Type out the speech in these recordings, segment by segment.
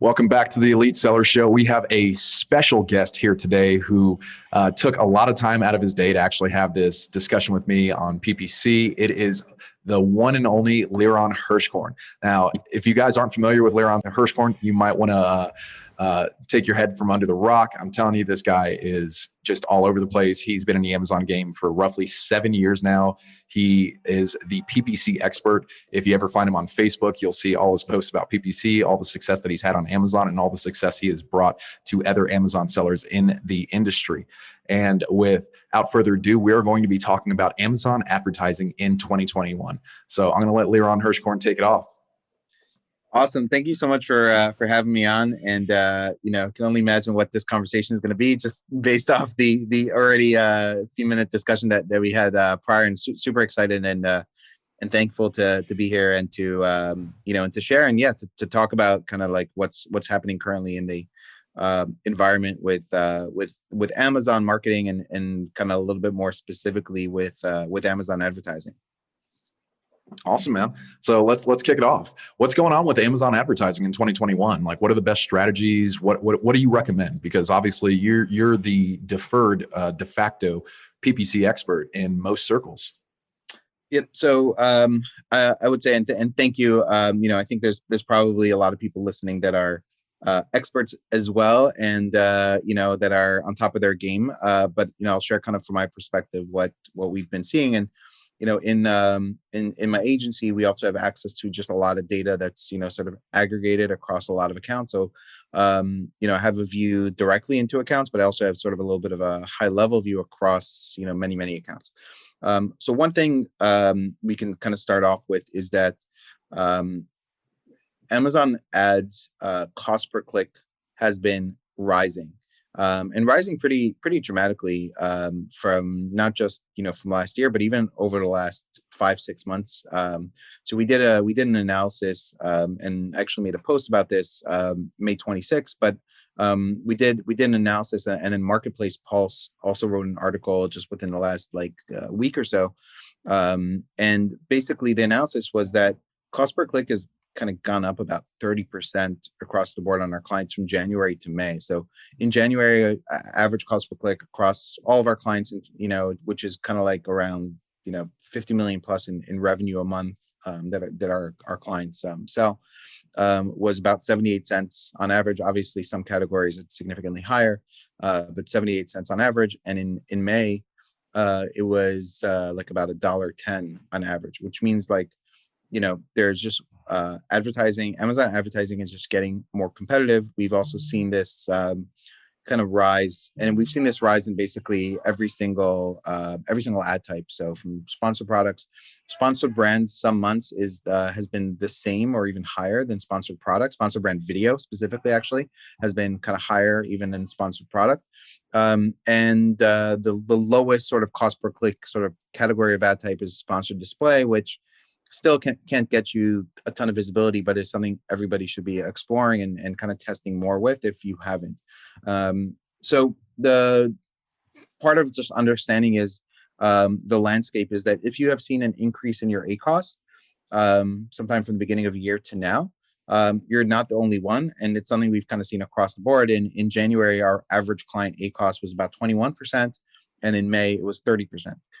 Welcome back to the Elite Seller Show. We have a special guest here today who took a lot of time out of his day to actually have this discussion with me on PPC. It is the one and only Liran Hirschkorn. Now, if you guys aren't familiar with Liran Hirschkorn, you might want to take your head from under the rock. I'm telling you, this guy is just all over the place. He's been in the Amazon game for roughly 7 years now. He is the PPC expert. If you ever find him on Facebook, you'll see all his posts about PPC, all the success that he's had on Amazon, and all the success he has brought to other Amazon sellers in the industry. And without further ado, we're going to be talking about Amazon advertising in 2021. So I'm going to let Liran Hirschkorn take it off. Awesome. Thank you so much for having me on. And, can only imagine what this conversation is going to be just based off the already few minute discussion that we had prior, and super excited and thankful to be here and to, and to share and to talk about kind of like what's happening currently in the environment with Amazon marketing and kind of a little bit more specifically with Amazon advertising. Awesome, man. So let's kick it off. What's going on with Amazon advertising in 2021? Like, what are the best strategies? What do you recommend? Because obviously you're the deferred de facto PPC expert in most circles. Yep. So I would say, and thank you. I think there's probably a lot of people listening that are experts as well, and that are on top of their game. But I'll share kind of from my perspective what we've been seeing. And in my agency, we also have access to just a lot of data that's sort of aggregated across a lot of accounts. So I have a view directly into accounts, but I also have sort of a little bit of a high level view across many accounts. So one thing we can kind of start off with is that Amazon ads cost per click has been rising. And rising pretty dramatically from not just from last year, but even over the last 5-6 months. So we did an analysis and actually made a post about this May 26th. But we did an analysis, and then Marketplace Pulse also wrote an article just within the last week or so. And basically, the analysis was that cost per click is kind of gone up about 30% across the board on our clients from January to May. So in January, average cost per click across all of our clients, which is kind of like around 50 million plus in revenue a month that our clients sell, was about 78 cents on average. Obviously, some categories it's significantly higher, but 78 cents on average. And in May, it was like about $1.10 on average, which means there's just Amazon advertising is just getting more competitive. We've also seen this kind of rise, and we've seen this rise in basically every single ad type. So from sponsored products, sponsored brands, some months has been the same or even higher than sponsored products. Sponsored brand video specifically actually has been kind of higher even than sponsored product. And the lowest sort of cost per click sort of category of ad type is sponsored display, which still can't get you a ton of visibility, but it's something everybody should be exploring and kind of testing more with if you haven't. So the part of just understanding is the landscape is that if you have seen an increase in your ACoS sometime from the beginning of the year to now, you're not the only one. And it's something we've kind of seen across the board. In January, our average client ACoS was about 21%. And in May, it was 30%.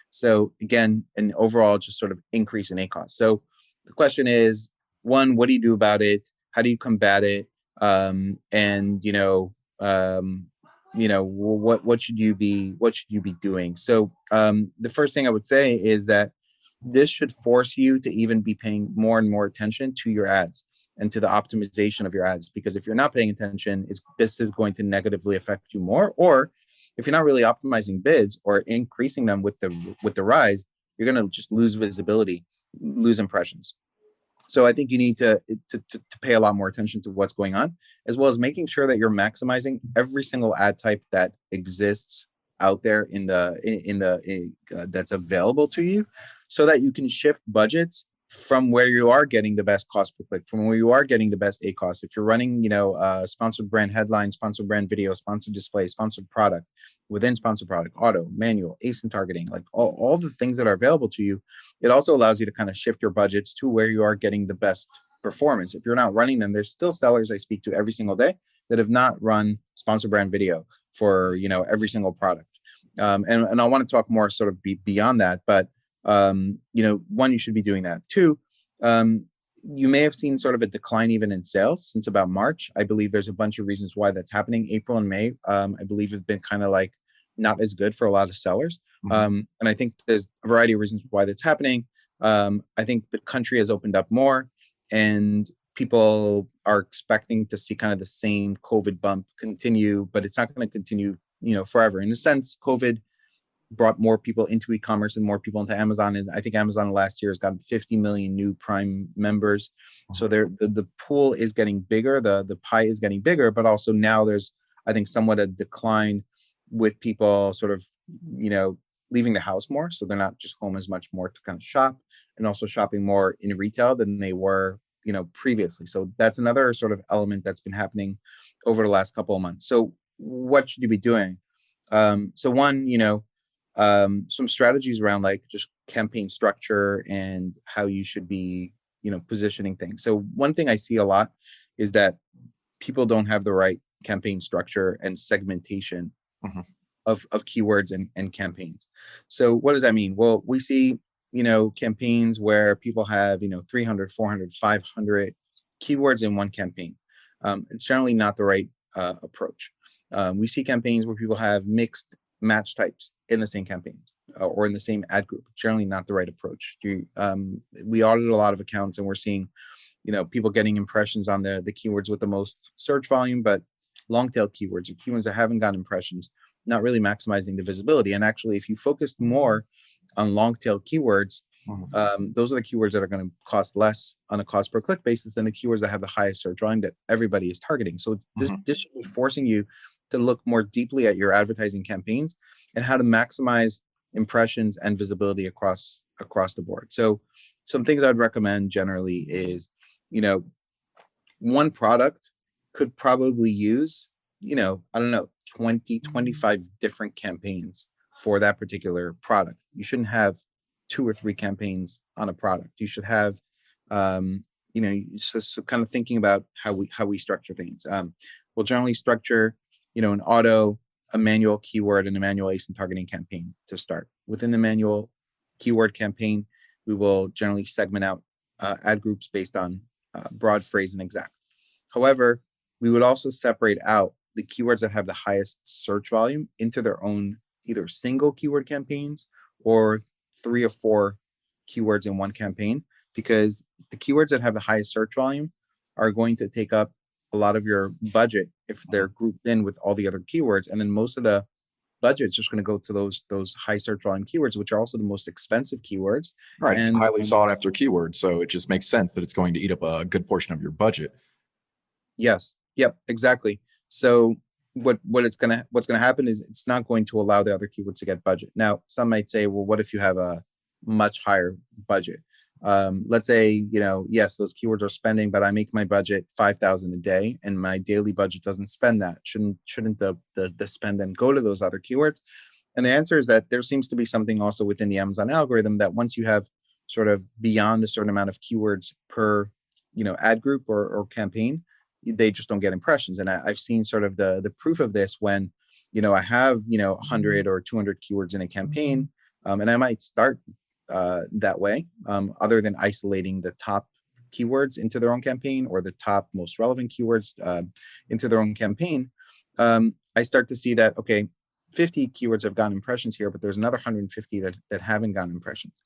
So again, an overall just sort of increase in ACoS. So the question is, one, what do you do about it? How do you combat it? What should you be doing? So the first thing I would say is that this should force you to even be paying more and more attention to your ads and to the optimization of your ads. Because if you're not paying attention, this is going to negatively affect you more. Or if you're not really optimizing bids or increasing them with the rise, you're going to just lose visibility, lose impressions. So I think you need to pay a lot more attention to what's going on, as well as making sure that you're maximizing every single ad type that exists out there in that's available to you, so that you can shift budgets from where you are getting the best cost per click, from where you are getting the best ACoS. If you're running, sponsored brand headline, sponsored brand video, sponsored display, sponsored product, within sponsored product, auto, manual, ASIN targeting, like all the things that are available to you, it also allows you to kind of shift your budgets to where you are getting the best performance. If you're not running them, there's still sellers I speak to every single day that have not run sponsor brand video for, every single product. And I want to talk more sort of beyond that, but one, you should be doing that. Two, you may have seen sort of a decline even in sales since about March. I believe there's a bunch of reasons why that's happening. April and May, I believe, have been kind of like not as good for a lot of sellers. And I think there's a variety of reasons why that's happening. I think the country has opened up more, and people are expecting to see kind of the same COVID bump continue, but it's not going to continue, forever. In a sense, COVID brought more people into e-commerce and more people into Amazon. And I think Amazon last year has gotten 50 million new Prime members. So the pool is getting bigger, the pie is getting bigger, but also now there's, I think, somewhat a decline with people sort of, leaving the house more. So they're not just home as much more to kind of shop, and also shopping more in retail than they were, previously. So that's another sort of element that's been happening over the last couple of months. So what should you be doing? So one, some strategies around like just campaign structure and how you should be, positioning things. So one thing I see a lot is that people don't have the right campaign structure and segmentation of keywords and campaigns. So what does that mean? Well, we see, campaigns where people have, 300, 400, 500 keywords in one campaign. It's generally not the right approach. We see campaigns where people have mixed match types in the same campaign or in the same ad group. Generally not the right approach. We audited a lot of accounts, and we're seeing, people getting impressions on the keywords with the most search volume, but long tail keywords or keywords that haven't gotten impressions, not really maximizing the visibility. And actually, if you focused more on long tail keywords, those are the keywords that are going to cost less on a cost per click basis than the keywords that have the highest search volume that everybody is targeting. So this should be forcing you to look more deeply at your advertising campaigns and how to maximize impressions and visibility across the board. So some things I'd recommend generally is, one product could probably use, 20, 25 different campaigns for that particular product. You shouldn't have 2 or 3 campaigns on a product. You should have, so kind of thinking about how we structure things. We'll generally structure, an auto, a manual keyword, and a manual ASIN targeting campaign to start. Within the manual keyword campaign, we will generally segment out ad groups based on broad, phrase, and exact. However, we would also separate out the keywords that have the highest search volume into their own either single keyword campaigns or 3 or 4 keywords in one campaign, because the keywords that have the highest search volume are going to take up a lot of your budget if they're grouped in with all the other keywords. And then most of the budget's just going to go to those high search volume keywords, which are also the most expensive keywords. Right. It's highly sought after keywords. So it just makes sense that it's going to eat up a good portion of your budget. Yes. Yep. Exactly. So what's gonna happen is it's not going to allow the other keywords to get budget. Now, some might say, well, what if you have a much higher budget? Let's say, yes, those keywords are spending, but I make my budget 5,000 a day, and my daily budget doesn't spend that. Shouldn't the spend then go to those other keywords? And the answer is that there seems to be something also within the Amazon algorithm that once you have sort of beyond a certain amount of keywords per, ad group or campaign, they just don't get impressions. And I've seen sort of the proof of this when, I have, 100 or 200 keywords in a campaign, and I might start that way, other than isolating the top keywords into their own campaign or the top most relevant keywords into their own campaign. I start to see that, okay, 50 keywords have gotten impressions here, but there's another 150 that haven't gotten impressions.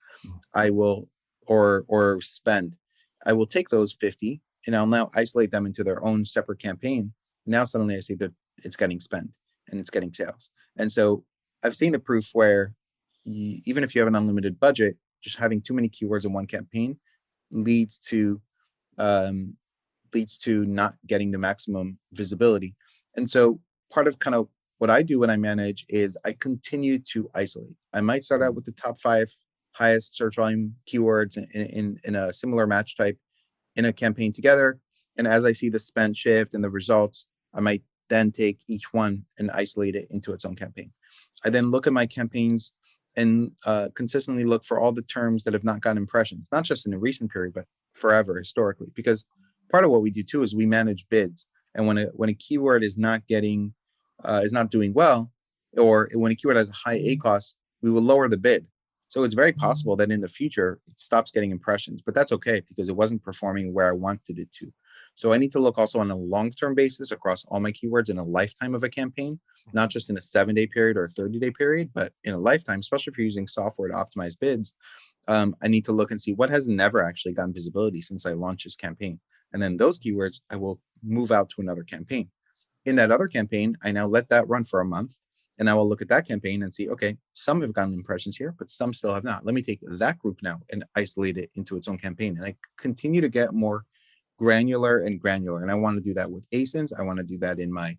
I will, or spend, I will take those 50 and I'll now isolate them into their own separate campaign. Now suddenly I see that it's getting spend and it's getting sales. And so I've seen the proof where even if you have an unlimited budget, just having too many keywords in one campaign leads to not getting the maximum visibility. And so part of kind of what I do when I manage is I continue to isolate. I might start out with the top 5 highest search volume keywords in a similar match type in a campaign together. And as I see the spend shift and the results, I might then take each one and isolate it into its own campaign. I then look at my campaigns and consistently look for all the terms that have not gotten impressions, not just in a recent period, but forever historically. Because part of what we do too is we manage bids, and when a keyword is not doing well, or when a keyword has a high A cost, we will lower the bid. So it's very possible that in the future it stops getting impressions, but that's okay because it wasn't performing where I wanted it to. So I need to look also on a long-term basis across all my keywords in a lifetime of a campaign, not just in a 7-day period or a 30-day period, but in a lifetime, especially if you're using software to optimize bids. I need to look and see what has never actually gotten visibility since I launched this campaign. And then those keywords, I will move out to another campaign. In that other campaign, I now let that run for a month, and I will look at that campaign and see, okay, some have gotten impressions here, but some still have not. Let me take that group now and isolate it into its own campaign. And I continue to get more granular and granular. And I want to do that with ASINs. I want to do that in my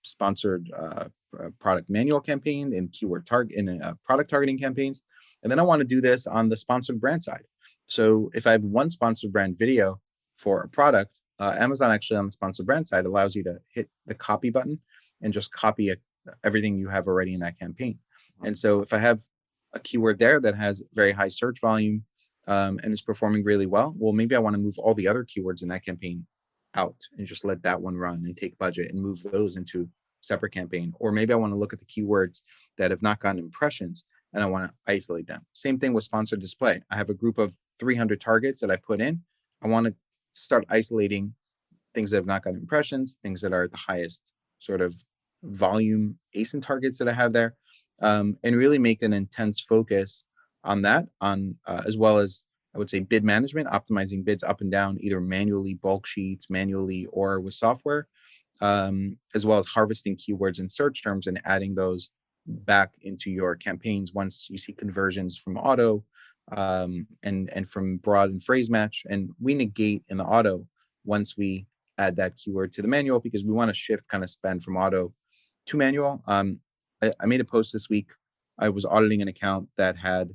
sponsored product manual campaign, in product targeting campaigns. And then I want to do this on the sponsored brand side. So if I have one sponsored brand video for a product, Amazon actually on the sponsored brand side allows you to hit the copy button and just copy everything you have already in that campaign. And so if I have a keyword there that has very high search volume and is performing really well, well, maybe I want to move all the other keywords in that campaign out and just let that one run and take budget and move those into separate campaign. Or maybe I want to look at the keywords that have not gotten impressions and I want to isolate them. Same thing with sponsored display. I have a group of 300 targets that I put in. I want to start isolating things that have not gotten impressions, things that are at the highest sort of volume ASIN targets that I have there, and really make an intense focus on that, as well as I would say bid management, optimizing bids up and down, either manually, bulk sheets, manually, or with software, as well as harvesting keywords and search terms and adding those back into your campaigns once you see conversions from auto and from broad and phrase match. And we negate in the auto once we add that keyword to the manual because we want to shift kind of spend from auto to manual. I made a post this week. I was auditing an account that had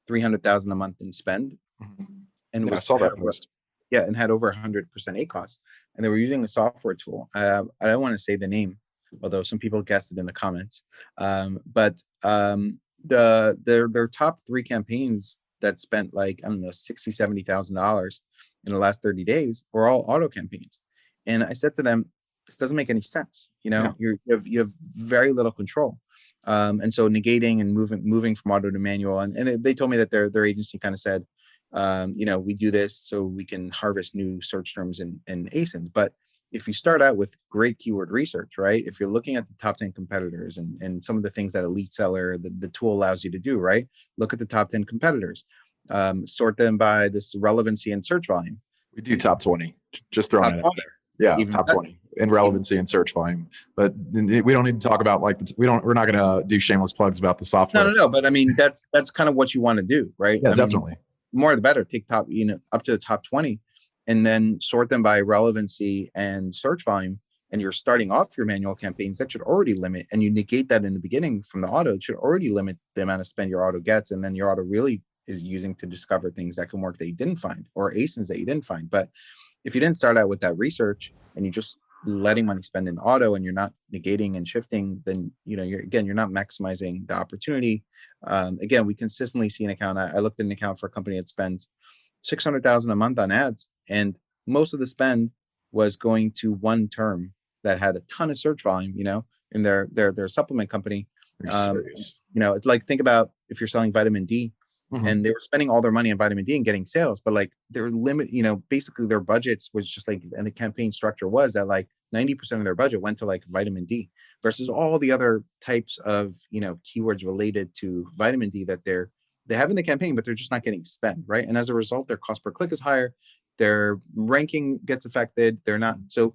300,000 a month in spend, and I saw that post. Yeah, and had over 100% ACOS, and they were using a software tool. I don't want to say the name, although some people guessed it in the comments. But their top 3 campaigns that spent like I don't know $60,000-$70,000 in the last 30 days were all auto campaigns, and I said to them, this doesn't make any sense. You know, Yeah. you have very little control. And so negating and moving from auto to manual. And they told me that their agency kind of said, we do this so we can harvest new search terms and ASINs. But if you start out with great keyword research, right? If you're looking at the top 10 competitors and some of the things that Elite Seller, the tool allows you to do, right? Look at the top 10 competitors, sort them by this relevancy and search volume. We do top 20, just throwing it out there. Yeah, even top 20 in relevancy and search volume. But we don't need to talk about we're not going to do shameless plugs about the software. No. But I mean, that's kind of what you want to do, right? Yeah, definitely. More the better. Take up to the top 20 and then sort them by relevancy and search volume. And you're starting off your manual campaigns that should already limit, and you negate that in the beginning from the auto, it should already limit the amount of spend your auto gets. And then your auto really is using to discover things that can work that you didn't find, or ASINs that you didn't find. But if you didn't start out with that research and you just letting money spend in auto and you're not negating and shifting, then you're not maximizing the opportunity. Again, we consistently see an account. I looked at an account for a company that spends $600,000 a month on ads, and most of the spend was going to one term that had a ton of search volume. In their supplement company. It's like, think about if you're selling vitamin D. Mm-hmm. And they were spending all their money on vitamin D and getting sales, but like their limit, basically their budgets was just like, and the campaign structure was that like 90% of their budget went to like vitamin D versus all the other types of, keywords related to vitamin D that they have in the campaign, but they're just not getting spent. Right. And as a result, their cost per click is higher. Their ranking gets affected. They're not. So,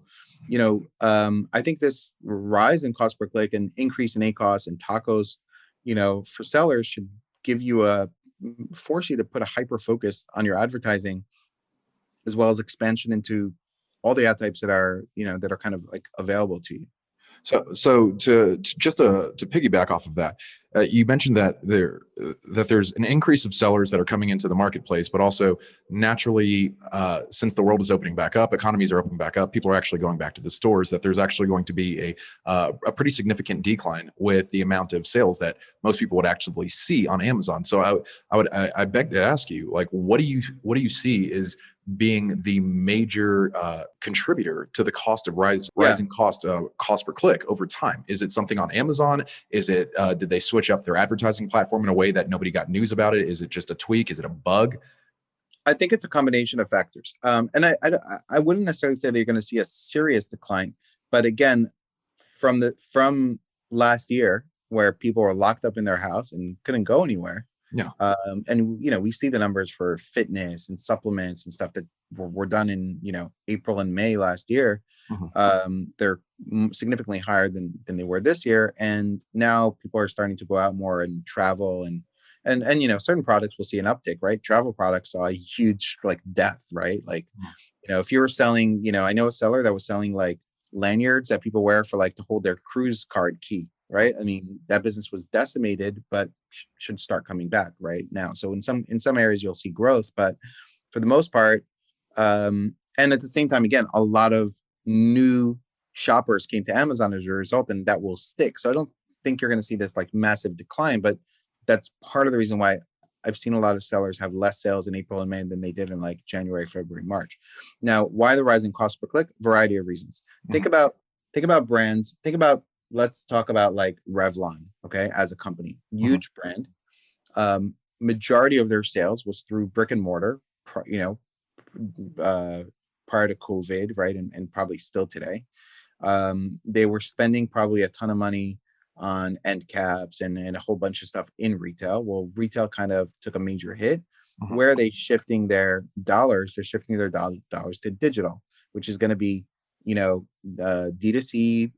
I think this rise in cost per click and increase in ACOS and tacos, for sellers should force you to put a hyper focus on your advertising, as well as expansion into all the ad types that are kind of like available to you. So to piggyback off of that, you mentioned that there's an increase of sellers that are coming into the marketplace, but also naturally, since the world is opening back up, economies are opening back up, people are actually going back to the stores. That there's actually going to be a pretty significant decline with the amount of sales that most people would actually see on Amazon. So I beg to ask you, like, what do you see is being the major contributor to the cost of Yeah. rising cost per click over time? Is it something on Amazon? Is it did they switch up their advertising platform in a way that nobody got news about it? Is it just a tweak? Is it a bug? I think it's a combination of factors. And I wouldn't necessarily say that you're going to see a serious decline, but again, from last year where people were locked up in their house and couldn't go anywhere, Yeah. and we see the numbers for fitness and supplements and stuff that were done in April and May last year. They're significantly higher than they were this year, and now people are starting to go out more and travel and certain products will see an uptick, right? Travel products saw a huge like death, right? Like if you were selling, I know a seller that was selling like lanyards that people wear for like to hold their cruise card key, right? I mean, that business was decimated, but should start coming back right now. So in some areas you'll see growth, but for the most part, and at the same time, again, a lot of new shoppers came to Amazon as a result, and that will stick. So I don't think you're going to see this like massive decline, but that's part of the reason why I've seen a lot of sellers have less sales in April and May than they did in like January, February, March. Now, why the rising cost per click? Variety of reasons. Think about brands. Let's talk about like Revlon, okay, as a company, huge brand. Majority of their sales was through brick and mortar, prior to COVID, right, and probably still today. They were spending probably a ton of money on end caps and a whole bunch of stuff in retail. Well, retail kind of took a major hit. Where are they shifting their dollars? They're shifting their dollars to digital, which is going to be, D2C,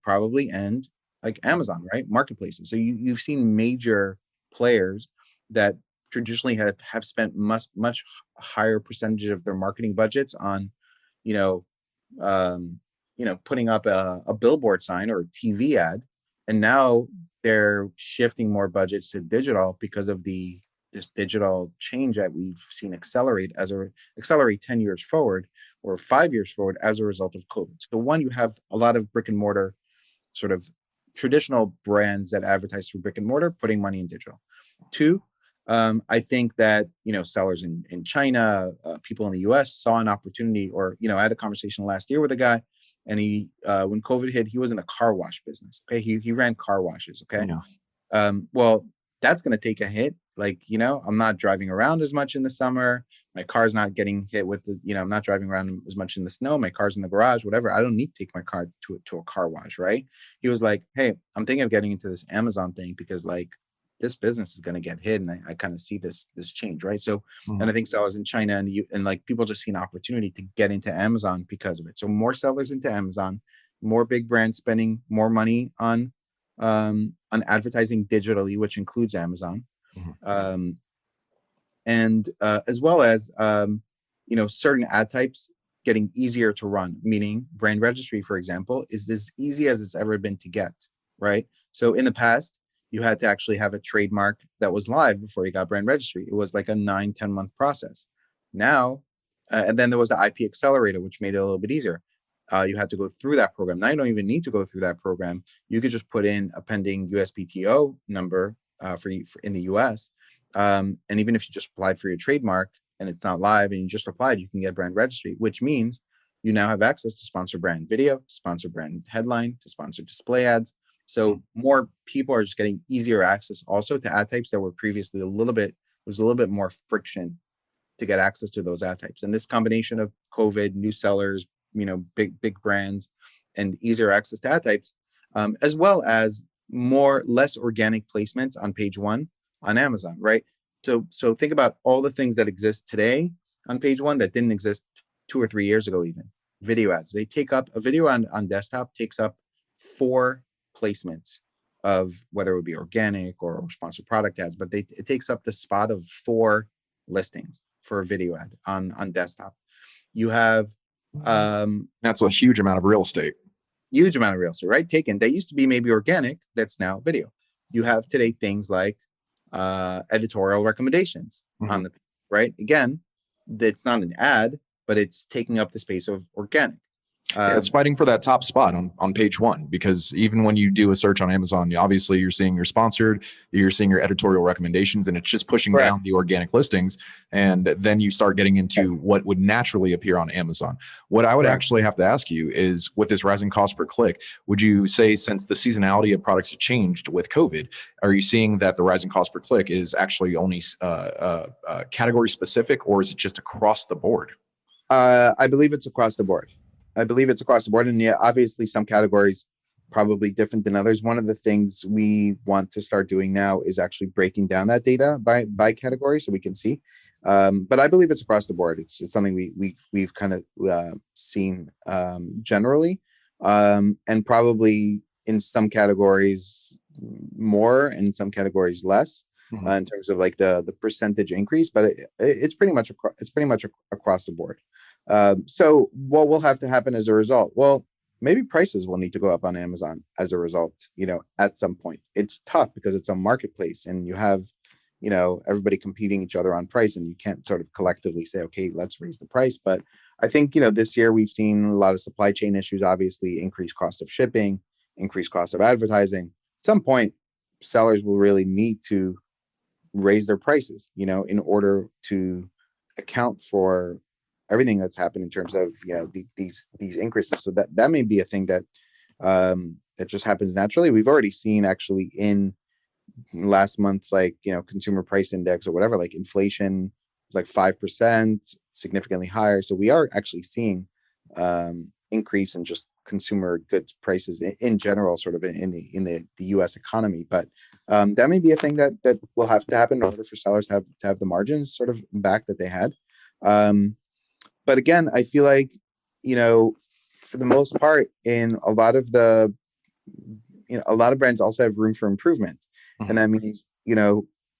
probably, and like Amazon, right? Marketplaces. So you've seen major players that traditionally have spent much higher percentage of their marketing budgets on, putting up a billboard sign or a TV ad. And now they're shifting more budgets to digital because of this digital change that we've seen accelerate 10 years forward or 5 years forward as a result of COVID. So one, you have a lot of brick and mortar sort of traditional brands that advertise through brick and mortar putting money in digital. Two, I think that sellers in China, people in the U.S. saw an opportunity, or I had a conversation last year with a guy, and he when COVID hit, he was in a car wash business. Okay, he ran car washes. Okay, well, that's going to take a hit. Like I'm not driving around as much in the summer. My car's not getting hit with I'm not driving around as much in the snow. My car's in the garage, whatever. I don't need to take my car to a car wash, right? He was like, hey, I'm thinking of getting into this Amazon thing because like this business is going to get hit, and I kind of see this change, right? So, and I think sellers in China and like people just see an opportunity to get into Amazon because of it. So more sellers into Amazon, more big brands spending more money on advertising digitally, which includes Amazon, and as well as certain ad types getting easier to run. Meaning, brand registry, for example, is as easy as it's ever been to get, right? So in the past, you had to actually have a trademark that was live before you got brand registry. It was like a 9-10 month process. Now, and then there was the IP accelerator, which made it a little bit easier. You had to go through that program. Now you don't even need to go through that program. You could just put in a pending USPTO number in the US. And even if you just applied for your trademark and it's not live and you just applied, you can get brand registry, which means you now have access to sponsor brand video, to sponsor brand headline, to sponsor display ads. So more people are just getting easier access also to ad types that were previously a little bit more friction to get access to those ad types. And this combination of COVID, new sellers, big brands, and easier access to ad types, as well as less organic placements on page one on Amazon, right? So think about all the things that exist today on page one that didn't exist 2 or 3 years ago. Even video ads, they take up a video on desktop takes up 4 placements of whether it would be organic or sponsored product ads, but it takes up the spot of 4 listings for a video ad on desktop. You have that's a huge amount of real estate. huge amount of real estate, right? Taken. That used to be maybe organic. That's now video. You have today things like editorial recommendations on the, right? Again, that's not an ad, but it's taking up the space of organic. Yeah, it's fighting for that top spot on page one, because even when you do a search on Amazon, obviously you're seeing your sponsored, you're seeing your editorial recommendations, and it's just pushing Correct. down the organic listings. And then you start getting into what would naturally appear on Amazon. What I would actually have to ask you is, with this rising cost per click, would you say, since the seasonality of products have changed with COVID, are you seeing that the rising cost per click is actually only category specific, or is it just across the board? I believe it's across the board. And yeah, obviously some categories probably different than others. One of the things we want to start doing now is actually breaking down that data by category so we can see. But I believe it's across the board. It's something we've kind of seen generally, and probably in some categories more, and in some categories less. In terms of like the percentage increase, but it's pretty much across the board. So what will have to happen as a result? Well, maybe prices will need to go up on Amazon as a result, at some point. It's tough because it's a marketplace and you have, everybody competing each other on price, and you can't sort of collectively say, okay, let's raise the price. But I think, this year we've seen a lot of supply chain issues, obviously increased cost of shipping, increased cost of advertising. At some point, sellers will really need to raise their prices, in order to account for everything that's happened in terms of these increases. So that may be a thing that that just happens naturally. We've already seen actually in last month's consumer price index or whatever, like inflation was like 5%, significantly higher. So we are actually seeing increase in just consumer goods prices in general, sort of in the U.S. economy. But that may be a thing that will have to happen in order for sellers to have the margins sort of back that they had. But again, I feel like, for the most part, in a lot of a lot of brands also have room for improvement. And that means,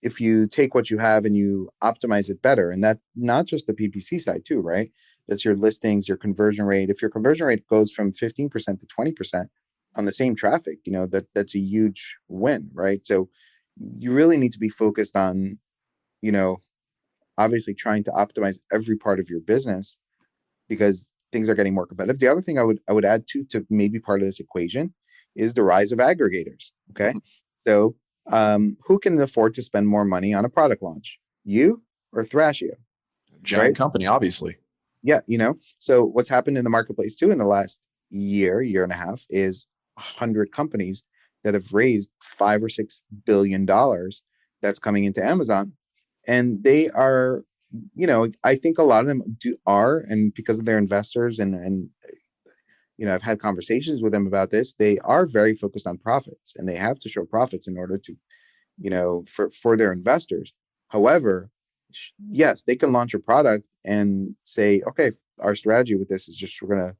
if you take what you have and you optimize it better, and that not just the PPC side too, right? That's your listings, your conversion rate. If your conversion rate goes from 15% to 20% on the same traffic, that's a huge win, right? So you really need to be focused on, obviously trying to optimize every part of your business, because things are getting more competitive. The other thing I would add to maybe part of this equation is the rise of aggregators. Okay. So who can afford to spend more money on a product launch? You or Thrashio? Giant company, obviously. Yeah. So what's happened in the marketplace too in the last year and a half is 100 companies that have raised $5 or $6 billion that's coming into Amazon. And they are, I think a lot of them and because of their investors and I've had conversations with them about this, they are very focused on profits, and they have to show profits in order to, for their investors. However, yes, they can launch a product and say, okay, our strategy with this is just, we're going to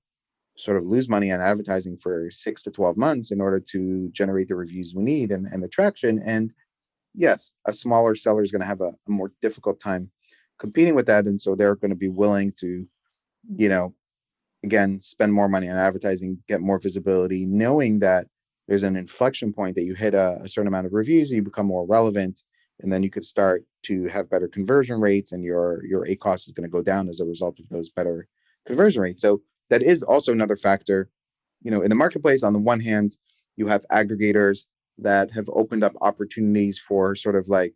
sort of lose money on advertising for 6 to 12 months in order to generate the reviews we need and the traction. And yes, a smaller seller is going to have a more difficult time competing with that. And so they're going to be willing to, again, spend more money on advertising, get more visibility, knowing that there's an inflection point that you hit a certain amount of reviews, you become more relevant, and then you could start to have better conversion rates, and your ACoS is going to go down as a result of those better conversion rates. So that is also another factor, in the marketplace. On the one hand, you have aggregators that have opened up opportunities for sort of like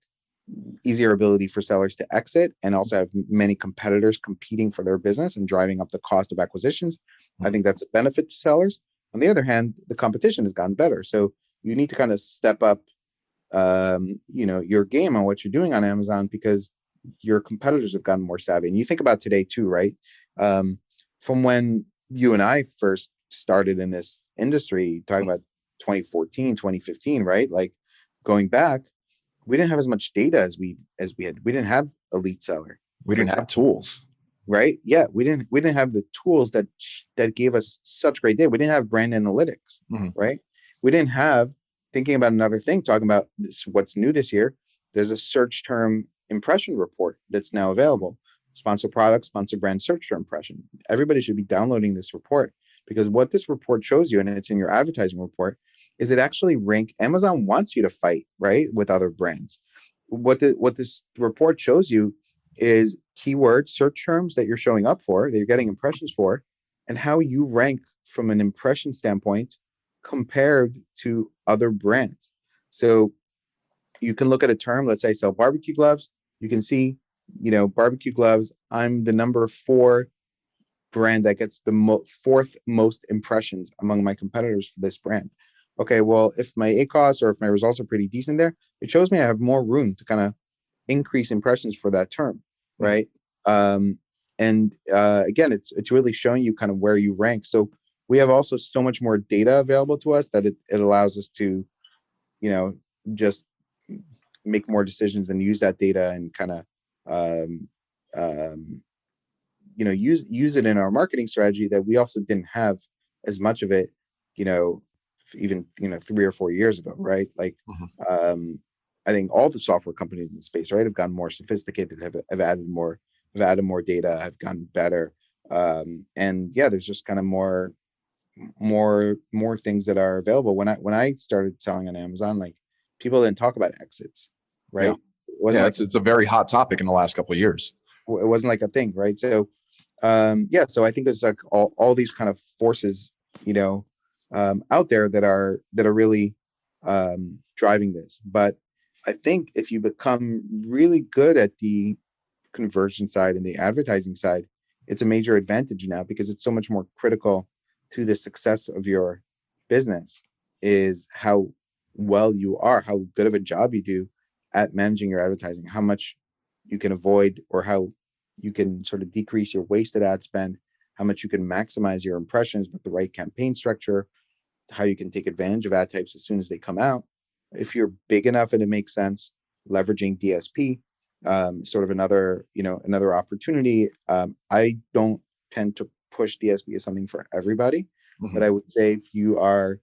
easier ability for sellers to exit, and also have many competitors competing for their business and driving up the cost of acquisitions. I think that's a benefit to sellers. On the other hand, the competition has gotten better. So you need to kind of step up, your game on what you're doing on Amazon, because your competitors have gotten more savvy. And you think about today too, right? From when you and I first started in this industry, talking about 2014, 2015, right? Like going back, we didn't have as much data as we had. We didn't have a lead seller. We didn't have tools, right? Yeah, we didn't have the tools that gave us such great data. We didn't have brand analytics, right? We didn't have, thinking about another thing, talking about this, what's new this year. There's a search term impression report that's now available. Sponsor product, sponsor brand search term impression. Everybody should be downloading this report, because what this report shows you, and it's in your advertising report, is it actually Amazon wants you to fight, right, with other brands. What this report shows you is keyword search terms that you're showing up for, that you're getting impressions for, and how you rank from an impression standpoint compared to other brands. So you can look at a term, let's say sell barbecue gloves. You can see, barbecue gloves, I'm the number 4 brand that gets the fourth most impressions among my competitors for this brand. Okay, well, if my ACOS or if my results are pretty decent there, it shows me I have more room to kind of increase impressions for that term, right? And again, it's really showing you kind of where you rank. So we have also so much more data available to us that it allows us to, just make more decisions and use that data and kind of um, um, use it in our marketing strategy that we also didn't have as much of it, even 3 or 4 years ago, right? Like I think all the software companies in the space, right, have gotten more sophisticated, have added more data, have gotten better, and yeah, there's just kind of more things that are available. When I started selling on Amazon, like people didn't talk about exits, Yeah. right? It wasn't like It's a very hot topic in the last couple of years. it wasn't like a thing, right? So so I think there's like all these kind of forces, out there that are really driving this. But I think if you become really good at the conversion side and the advertising side, it's a major advantage now because it's so much more critical to the success of your business is how well you are, how good of a job you do at managing your advertising, how much you can avoid or how you can sort of decrease your wasted ad spend, how much you can maximize your impressions with the right campaign structure, how you can take advantage of ad types as soon as they come out. If you're big enough and it makes sense, leveraging DSP, sort of another opportunity. I don't tend to push DSP as something for everybody, but I would say if you are,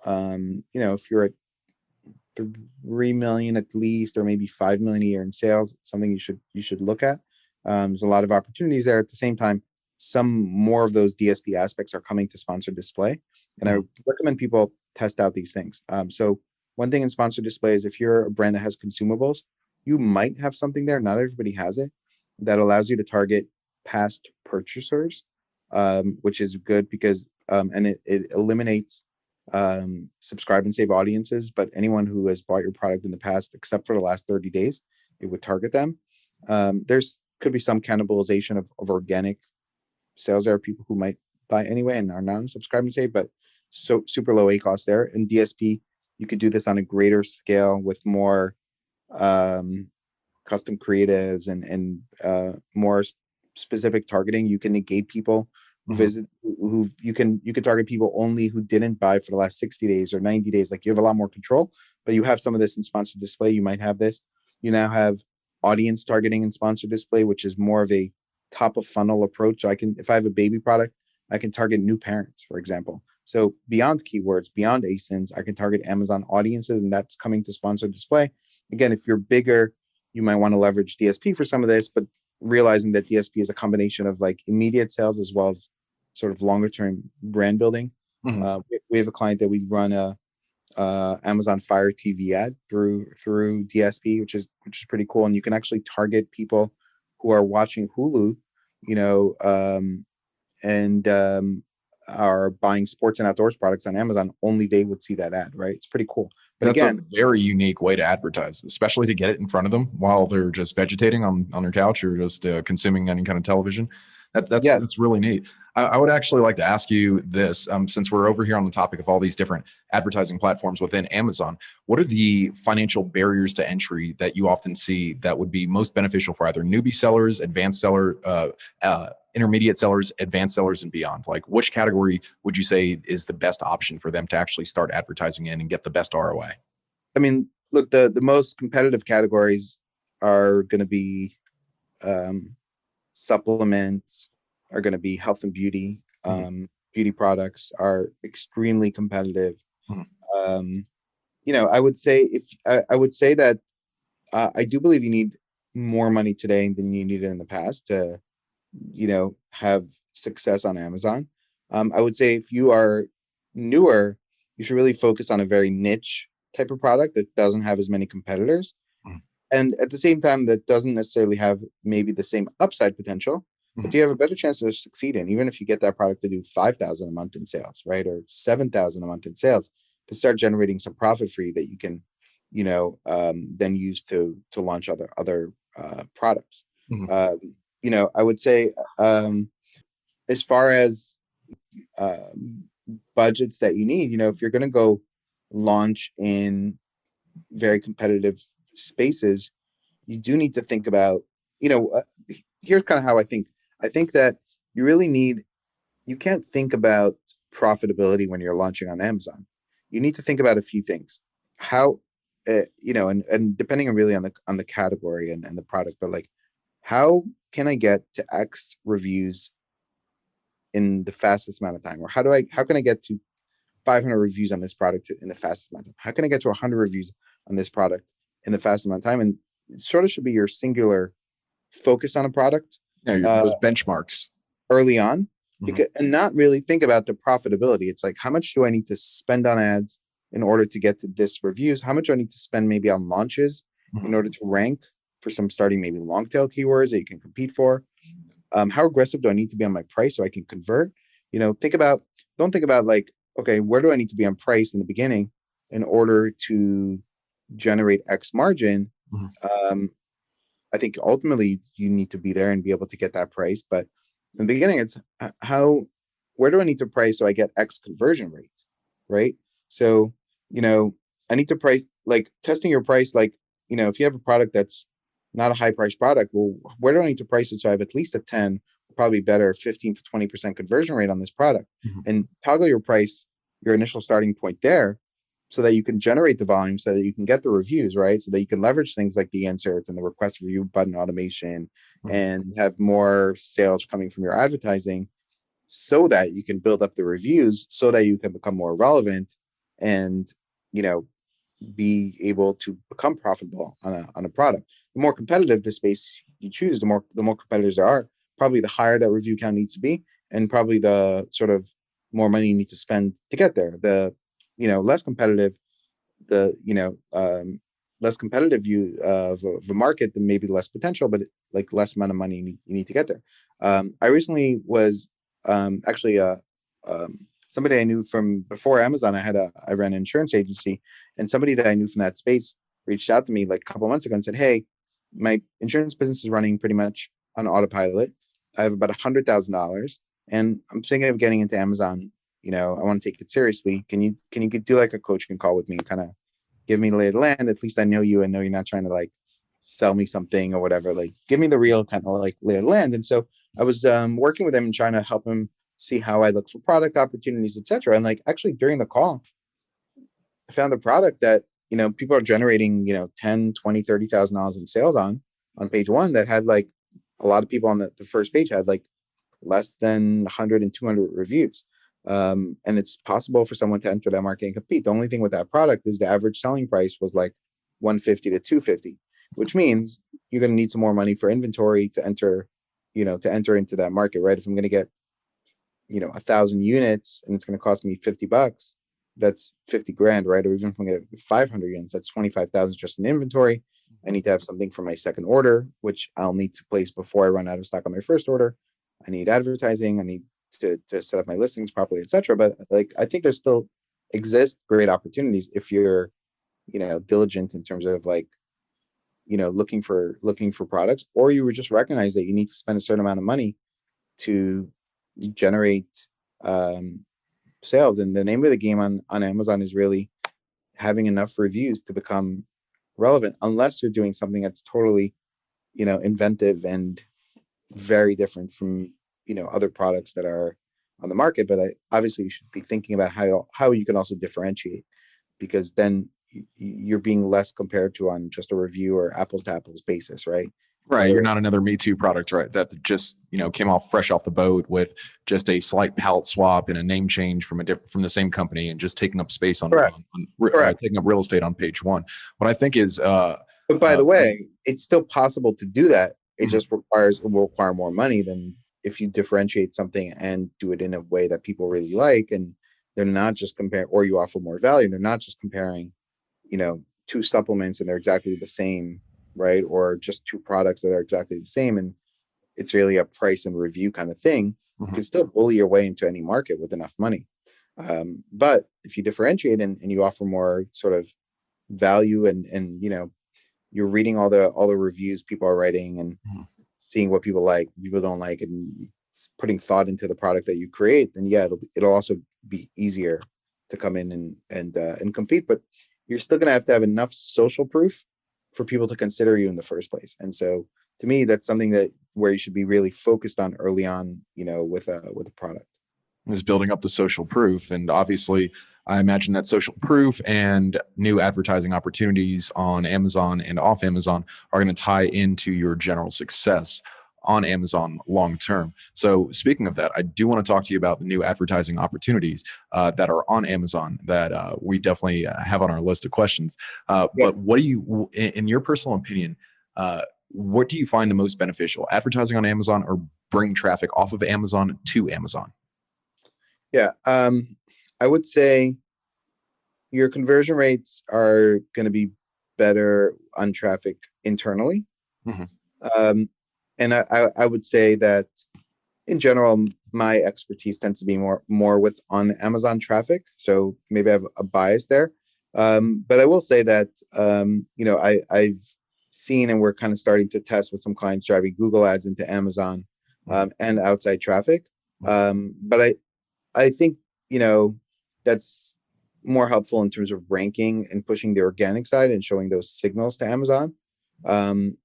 if you're at 3 million at least, or maybe 5 million a year in sales, it's something you should look at. There's a lot of opportunities there. At the same time, some more of those DSP aspects are coming to sponsored display, and I recommend people test out these things. So one thing in sponsored display is if you're a brand that has consumables, you might have something there. Not everybody has it that allows you to target past purchasers, which is good because and it eliminates subscribe and save audiences, but anyone who has bought your product in the past, except for the last 30 days, it would target them. There's could be some cannibalization of organic sales. There are people who might buy anyway and are non-subscribe and save, but so super low ACOS there. In DSP, you could do this on a greater scale with more custom creatives and more specific targeting. You can negate people who you can target people only who didn't buy for the last 60 days or 90 days. Like you have a lot more control, but you have some of this in sponsored display. You might have this. You now have audience targeting in sponsored display, which is more of a top of funnel approach. So if I have a baby product, I can target new parents, for example. So beyond keywords, beyond ASINs, I can target Amazon audiences, and that's coming to sponsored display. Again, if you're bigger, you might want to leverage DSP for some of this, but realizing that DSP is a combination of like immediate sales as well as sort of longer term brand building. We have a client that we run a Amazon Fire TV ad through DSP, which is pretty cool, and you can actually target people who are watching Hulu, and are buying sports and outdoors products on Amazon. Only they would see that ad, right? It's pretty cool. But That's again, a very unique way to advertise, especially to get it in front of them while they're just vegetating on their couch or just consuming any kind of television. That's really neat. I would actually like to ask you this, since we're over here on the topic of all these different advertising platforms within Amazon, what are the financial barriers to entry that you often see that would be most beneficial for either newbie sellers, advanced seller, intermediate sellers, advanced sellers, and beyond? Like, which category would you say is the best option for them to actually start advertising in and get the best ROI? I mean, look, the most competitive categories are going to be supplements, are going to be health and beauty. Beauty products are extremely competitive. I would say that I do believe you need more money today than you needed in the past to, have success on Amazon. I would say if you are newer, you should really focus on a very niche type of product that doesn't have as many competitors. Mhm. And at the same time, that doesn't necessarily have maybe the same upside potential, but Mhm. you have a better chance to succeed in, even if you get that product to do 5,000 a month in sales, right? Or 7,000 a month in sales, to start generating some profit for you that you can, then use to launch other products. Mhm. Um, I would say, as far as budgets that you need, if you're going to go launch in very competitive spaces, you do need to think about, here's kind of how I think. I think that you can't think about profitability when you're launching on Amazon. You need to think about a few things. How, and depending on really on the category and the product, but like, how can I get to X reviews in the fastest amount of time? Or how can I get to 500 reviews on this product in the fastest amount of time? How can I get to 100 reviews on this product in the fastest amount of time? And it sort of should be your singular focus on a product Yeah, uh, those benchmarks. early on, Mhm. because and not really think about the profitability. It's like, how much do I need to spend on ads in order to get to this reviews? How much do I need to spend maybe on launches in Mhm. order to rank for some starting maybe long tail keywords that you can compete for? How aggressive do I need to be on my price so I can convert? Don't think about like, okay, where do I need to be on price in the beginning in order to generate X margin? Mhm. Um, I think ultimately you need to be there and be able to get that price. But in the beginning, it's where do I need to price so I get X conversion rate, right? So, you know, I need to price, like testing your price, like, if you have a product that's not a high price product, well, where do I need to price it so I have at least a 10, probably better 15 to 20% conversion rate on this product, Mhm. and toggle your price, your initial starting point there, so that you can generate the volume, so that you can get the reviews, right? So that you can leverage things like the inserts and the request review button automation, Mhm. and have more sales coming from your advertising, so that you can build up the reviews, so that you can become more relevant and, you know, be able to become profitable on a product. The more competitive the space you choose, the more competitors there are, probably the higher that review count needs to be, and probably the sort of more money you need to spend to get there. The less competitive, the less competitive you of a market, then maybe less potential, but like less amount of money you need to get there. I recently was actually somebody I knew from before Amazon. I ran an insurance agency, and somebody that I knew from that space reached out to me like a couple months ago and said, "Hey, my insurance business is running pretty much on autopilot. I have about $100,000, and I'm thinking of getting into Amazon. I want to take it seriously. Can you do like a coaching call with me, kind of give me the lay of the land? At least I know you and know you're not trying to like sell me something or whatever. Like, give me the real kind of like lay of the land." And so I was working with him and trying to help him see how I look for product opportunities, etc. And like actually during the call, I found a product that people are generating 10, 20, $30,000 in sales on page one, that had like a lot of people on the first page had like less than 100 and 200 reviews. And it's possible for someone to enter that market and compete. The only thing with that product is the average selling price was like 150 to 250, which means you're going to need some more money for inventory to enter into that market, right? If I'm going to get 1,000 units and it's going to cost me $50, that's 50 grand, right? Or even if I'm going to get 500 units, that's 25,000 just in inventory. I need to have something for my second order, which I'll need to place before I run out of stock on my first order. I need advertising. I need to set up my listings properly, etc. But like, I think there still exist great opportunities if you're, diligent in terms of like, looking for products, or you would just recognize that you need to spend a certain amount of money to generate um, sales. And the name of the game on Amazon is really having enough reviews to become relevant, unless you're doing something that's totally, inventive and very different from, other products that are on the market. But obviously you should be thinking about how you can also differentiate, because then you're being less compared to on just a review or apples to apples basis, right? Right. You're Where not another Me Too product, right? That just, came off fresh off the boat with just a slight palette swap and a name change from the same company, and just taking up space correct, correct. taking up real estate on page one. What I think is, But by the way, it's still possible to do that. It mhm. just will require more money than if you differentiate something and do it in a way that people really like, and they're not just comparing, or you offer more value, and they're not just comparing, two supplements and they're exactly the same, right? Or just two products that are exactly the same, and it's really a price and review kind of thing. You Mhm. can still bully your way into any market with enough money. But if you differentiate and you offer more sort of value, and you're reading all the reviews people are writing, and Mhm. seeing what people like, people don't like, and putting thought into the product that you create, then yeah, it'll also be easier to come in and compete. But you're still going to have enough social proof for people to consider you in the first place. And so to me, that's something that where you should be really focused on early on, with a product. Is building up the social proof. And obviously, I imagine that social proof and new advertising opportunities on Amazon and off Amazon are going to tie into your general success on Amazon long term. So, speaking of that, I do want to talk to you about the new advertising opportunities that are on Amazon that we definitely have on our list of questions. Yeah. But what do you, in your personal opinion, what do you find the most beneficial, advertising on Amazon or bring traffic off of Amazon to Amazon? Yeah. I would say your conversion rates are going to be better on traffic internally. Mhm. Um, and I would say that in general, my expertise tends to be more with on Amazon traffic. So maybe I have a bias there. But I will say that I've seen, and we're kind of starting to test with some clients driving Google ads into Amazon, Mhm. and outside traffic. Mhm. But I think that's more helpful in terms of ranking and pushing the organic side and showing those signals to Amazon, um,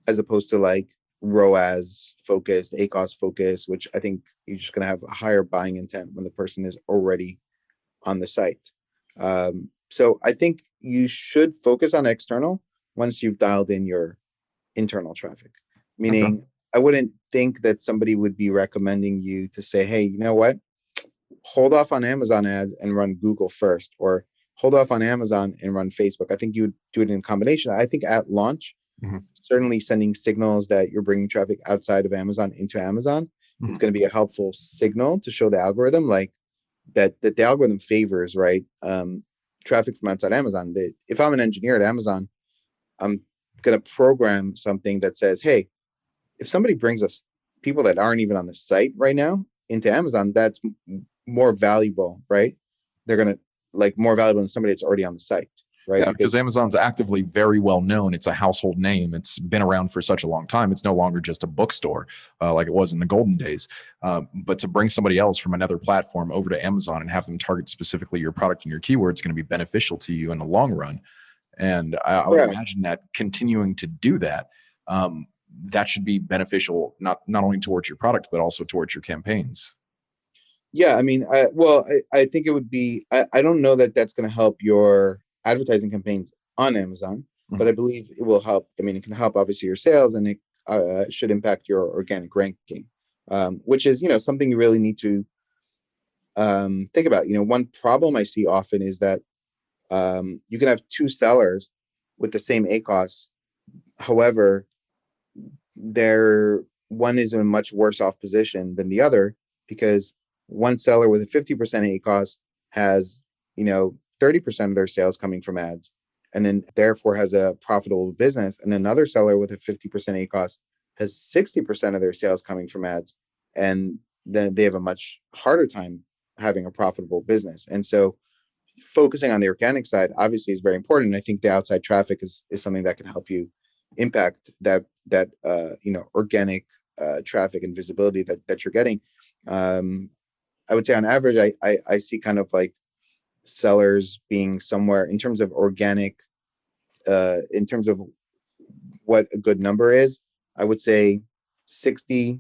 as opposed to like ROAS focused, ACOS focused, which I think you're just going to have a higher buying intent when the person is already on the site. So I think you should focus on external once you've dialed in your internal traffic. Okay. Meaning, I wouldn't think that somebody would be recommending you to say, hey, you know what? Hold off on Amazon ads and run Google first, or hold off on Amazon and run Facebook. I think you would do it in combination. I think at launch, Mhm. certainly sending signals that you're bringing traffic outside of Amazon into Amazon is Mhm. going to be a helpful signal to show the algorithm like that the algorithm favors, right, traffic from outside Amazon. If I'm an engineer at Amazon, I'm going to program something that says, hey, if somebody brings us people that aren't even on the site right now into Amazon, that's more valuable, right? They're going to like more valuable than somebody that's already on the site, right? Yeah, because Because Amazon's actively very well known. It's a household name. It's been around for such a long time. It's no longer just a bookstore like it was in the golden days. But to bring somebody else from another platform over to Amazon and have them target specifically your product and your keyword is going to be beneficial to you in the long run. And I would correct. imagine that continuing to do that, that should be beneficial not only towards your product but also towards your campaigns. Yeah, I mean, I think it would be. I don't know that that's going to help your advertising campaigns on Amazon, but Mhm. I believe it will help. I mean, it can help obviously your sales, and it should impact your organic ranking, which is something you really need to think about. One problem I see often is that you can have two sellers with the same ACOS. However, they're one is in a much worse off position than the other because one seller with a 50% ACOS has 30% of their sales coming from ads, and then therefore has a profitable business, and another seller with a 50% ACOS has 60% of their sales coming from ads, and then they have a much harder time having a profitable business. And so focusing on the organic side obviously is very important. I think the outside traffic is something that can help you impact that organic traffic and visibility that you're getting. I would say on average, I see kind of like sellers being somewhere in terms of organic, in terms of what a good number is. I would say 60%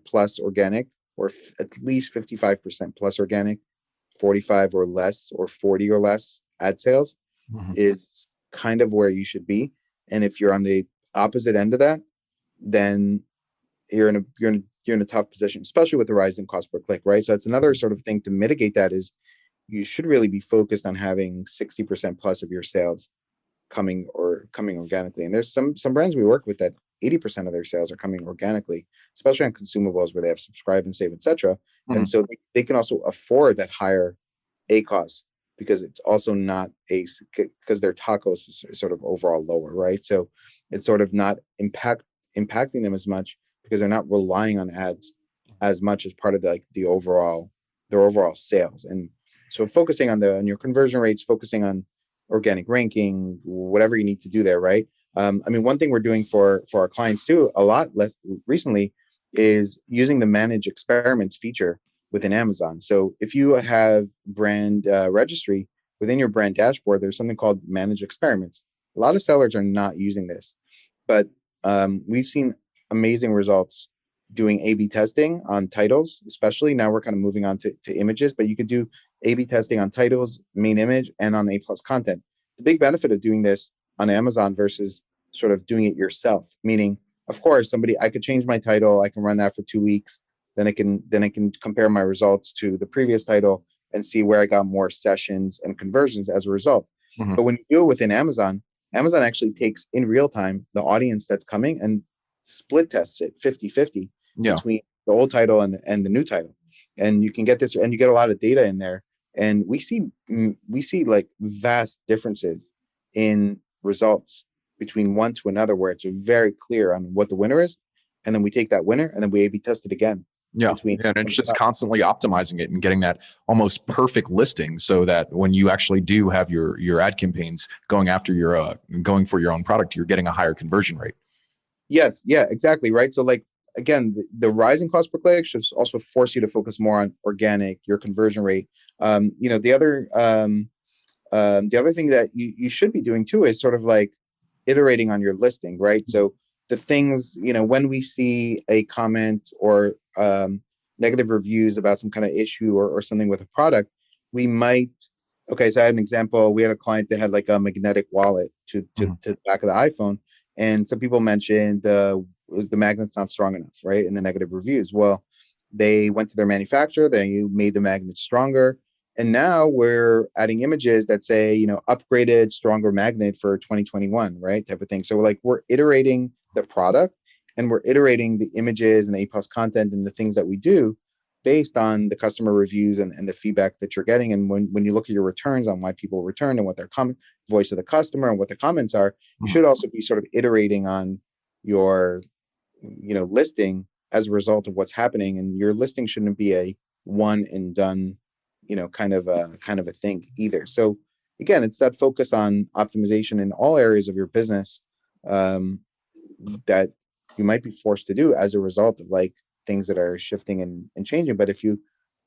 plus organic, or at least 55% plus organic, 45 or less, or 40 or less ad sales Mhm. is kind of where you should be. And if you're on the opposite end of that, then you're in a tough position, especially with the rise in cost per click, right? So it's another sort of thing to mitigate that is you should really be focused on having 60% plus of your sales coming organically. And there's some brands we work with that 80% of their sales are coming organically, especially on consumables where they have subscribe and save, etc. Mhm. And so they can also afford that higher ACOS because it's also not because their tacos is sort of overall lower, right? So it's sort of not impacting them as much because they're not relying on ads as much as part of the overall their overall sales. And so focusing on your conversion rates, focusing on organic ranking, whatever you need to do there, right? I mean, one thing we're doing for our clients too, a lot less recently, is using the manage experiments feature within Amazon. So if you have brand registry within your brand dashboard, there's something called manage experiments. A lot of sellers are not using this, but we've seen amazing results doing A/B testing on titles, especially now we're kind of moving on to images, but you could do A/B testing on titles, main image, and on A+ content. The big benefit of doing this on Amazon versus sort of doing it yourself, meaning, of course, I could change my title, I can run that for 2 weeks, then I can compare my results to the previous title and see where I got more sessions and conversions as a result. Mhm. But when you do it within Amazon, Amazon actually takes in real time the audience that's coming and split tests it 50-50 Yeah. between the old title and the new title. And you can get this, and you get a lot of data in there. And we see like vast differences in results between one to another, where it's very clear on what the winner is. And then we take that winner and then we A/B test it again Yeah. between. And it's just constantly optimizing it and getting that almost perfect listing so that when you actually do have your ad campaigns going after going for your own product, you're getting a higher conversion rate. Yes, yeah, exactly, right. So like again, the rising cost per click should also force you to focus more on organic, your conversion rate. The other thing that you should be doing too is sort of like iterating on your listing, right? So the things, when we see a comment or negative reviews about some kind of issue or something with a product, we might, okay, so I had an example. We had a client that had like a magnetic wallet to Mhm. the back of the iPhone. And some people mentioned the magnet's not strong enough, right? In the negative reviews. Well, they went to their manufacturer, they made the magnet stronger. And now we're adding images that say, upgraded, stronger magnet for 2021, right? Type of thing. So we're iterating the product and we're iterating the images and the A+ content and the things that we do based on the customer reviews and the feedback that you're getting. And when you look at your returns on why people return and what their voice of the customer and what the comments are, you Mhm. should also be sort of iterating on your, listing as a result of what's happening. And your listing shouldn't be a one and done, kind of a thing either. So again, it's that focus on optimization in all areas of your business um, that you might be forced to do as a result of like things that are shifting and changing. But if you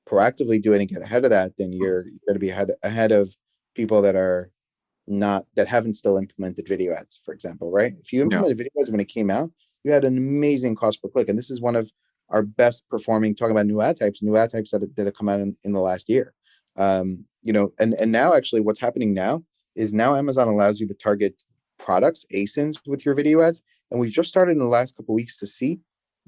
proactively do it and get ahead of that, then you're going to be ahead of people that haven't still implemented video ads, for example, right? If you Yeah. implemented video ads when it came out, you had an amazing cost per click. And this is one of our best performing, talking about new ad types that have come out in the last year. And now actually what's happening now is now Amazon allows you to target products, ASINs with your video ads. And we've just started in the last couple of weeks to see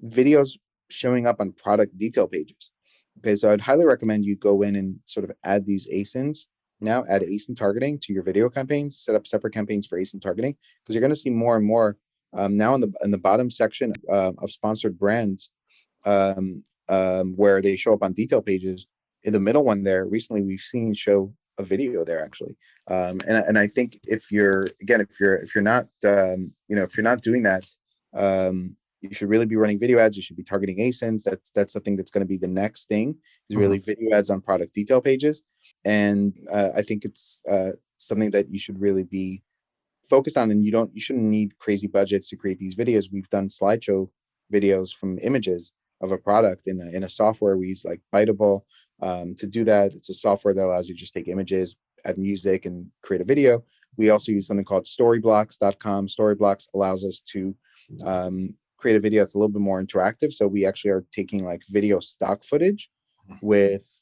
videos showing up on product detail pages. Okay, so I'd highly recommend you go in and sort of add these ASINs now, add ASIN targeting to your video campaigns, set up separate campaigns for ASIN targeting, because you're going to see more and more now in the bottom section of sponsored brands where they show up on detail pages. In the middle one there, recently we've seen show a video there actually, and I think if you're not if you're not doing that, you should really be running video ads. You should be targeting ASINs. That's something that's going to be the next thing, is Mhm. really video ads on product detail pages. And I think it's something that you should really be focused on. And you shouldn't need crazy budgets to create these videos. We've done slideshow videos from images of a product in a software we use like Biteable to do that. It's a software that allows you to just take images, add music, and create a video. We also use something called storyblocks.com. Storyblocks allows us to create a video that's a little bit more interactive. So we actually are taking like video stock footage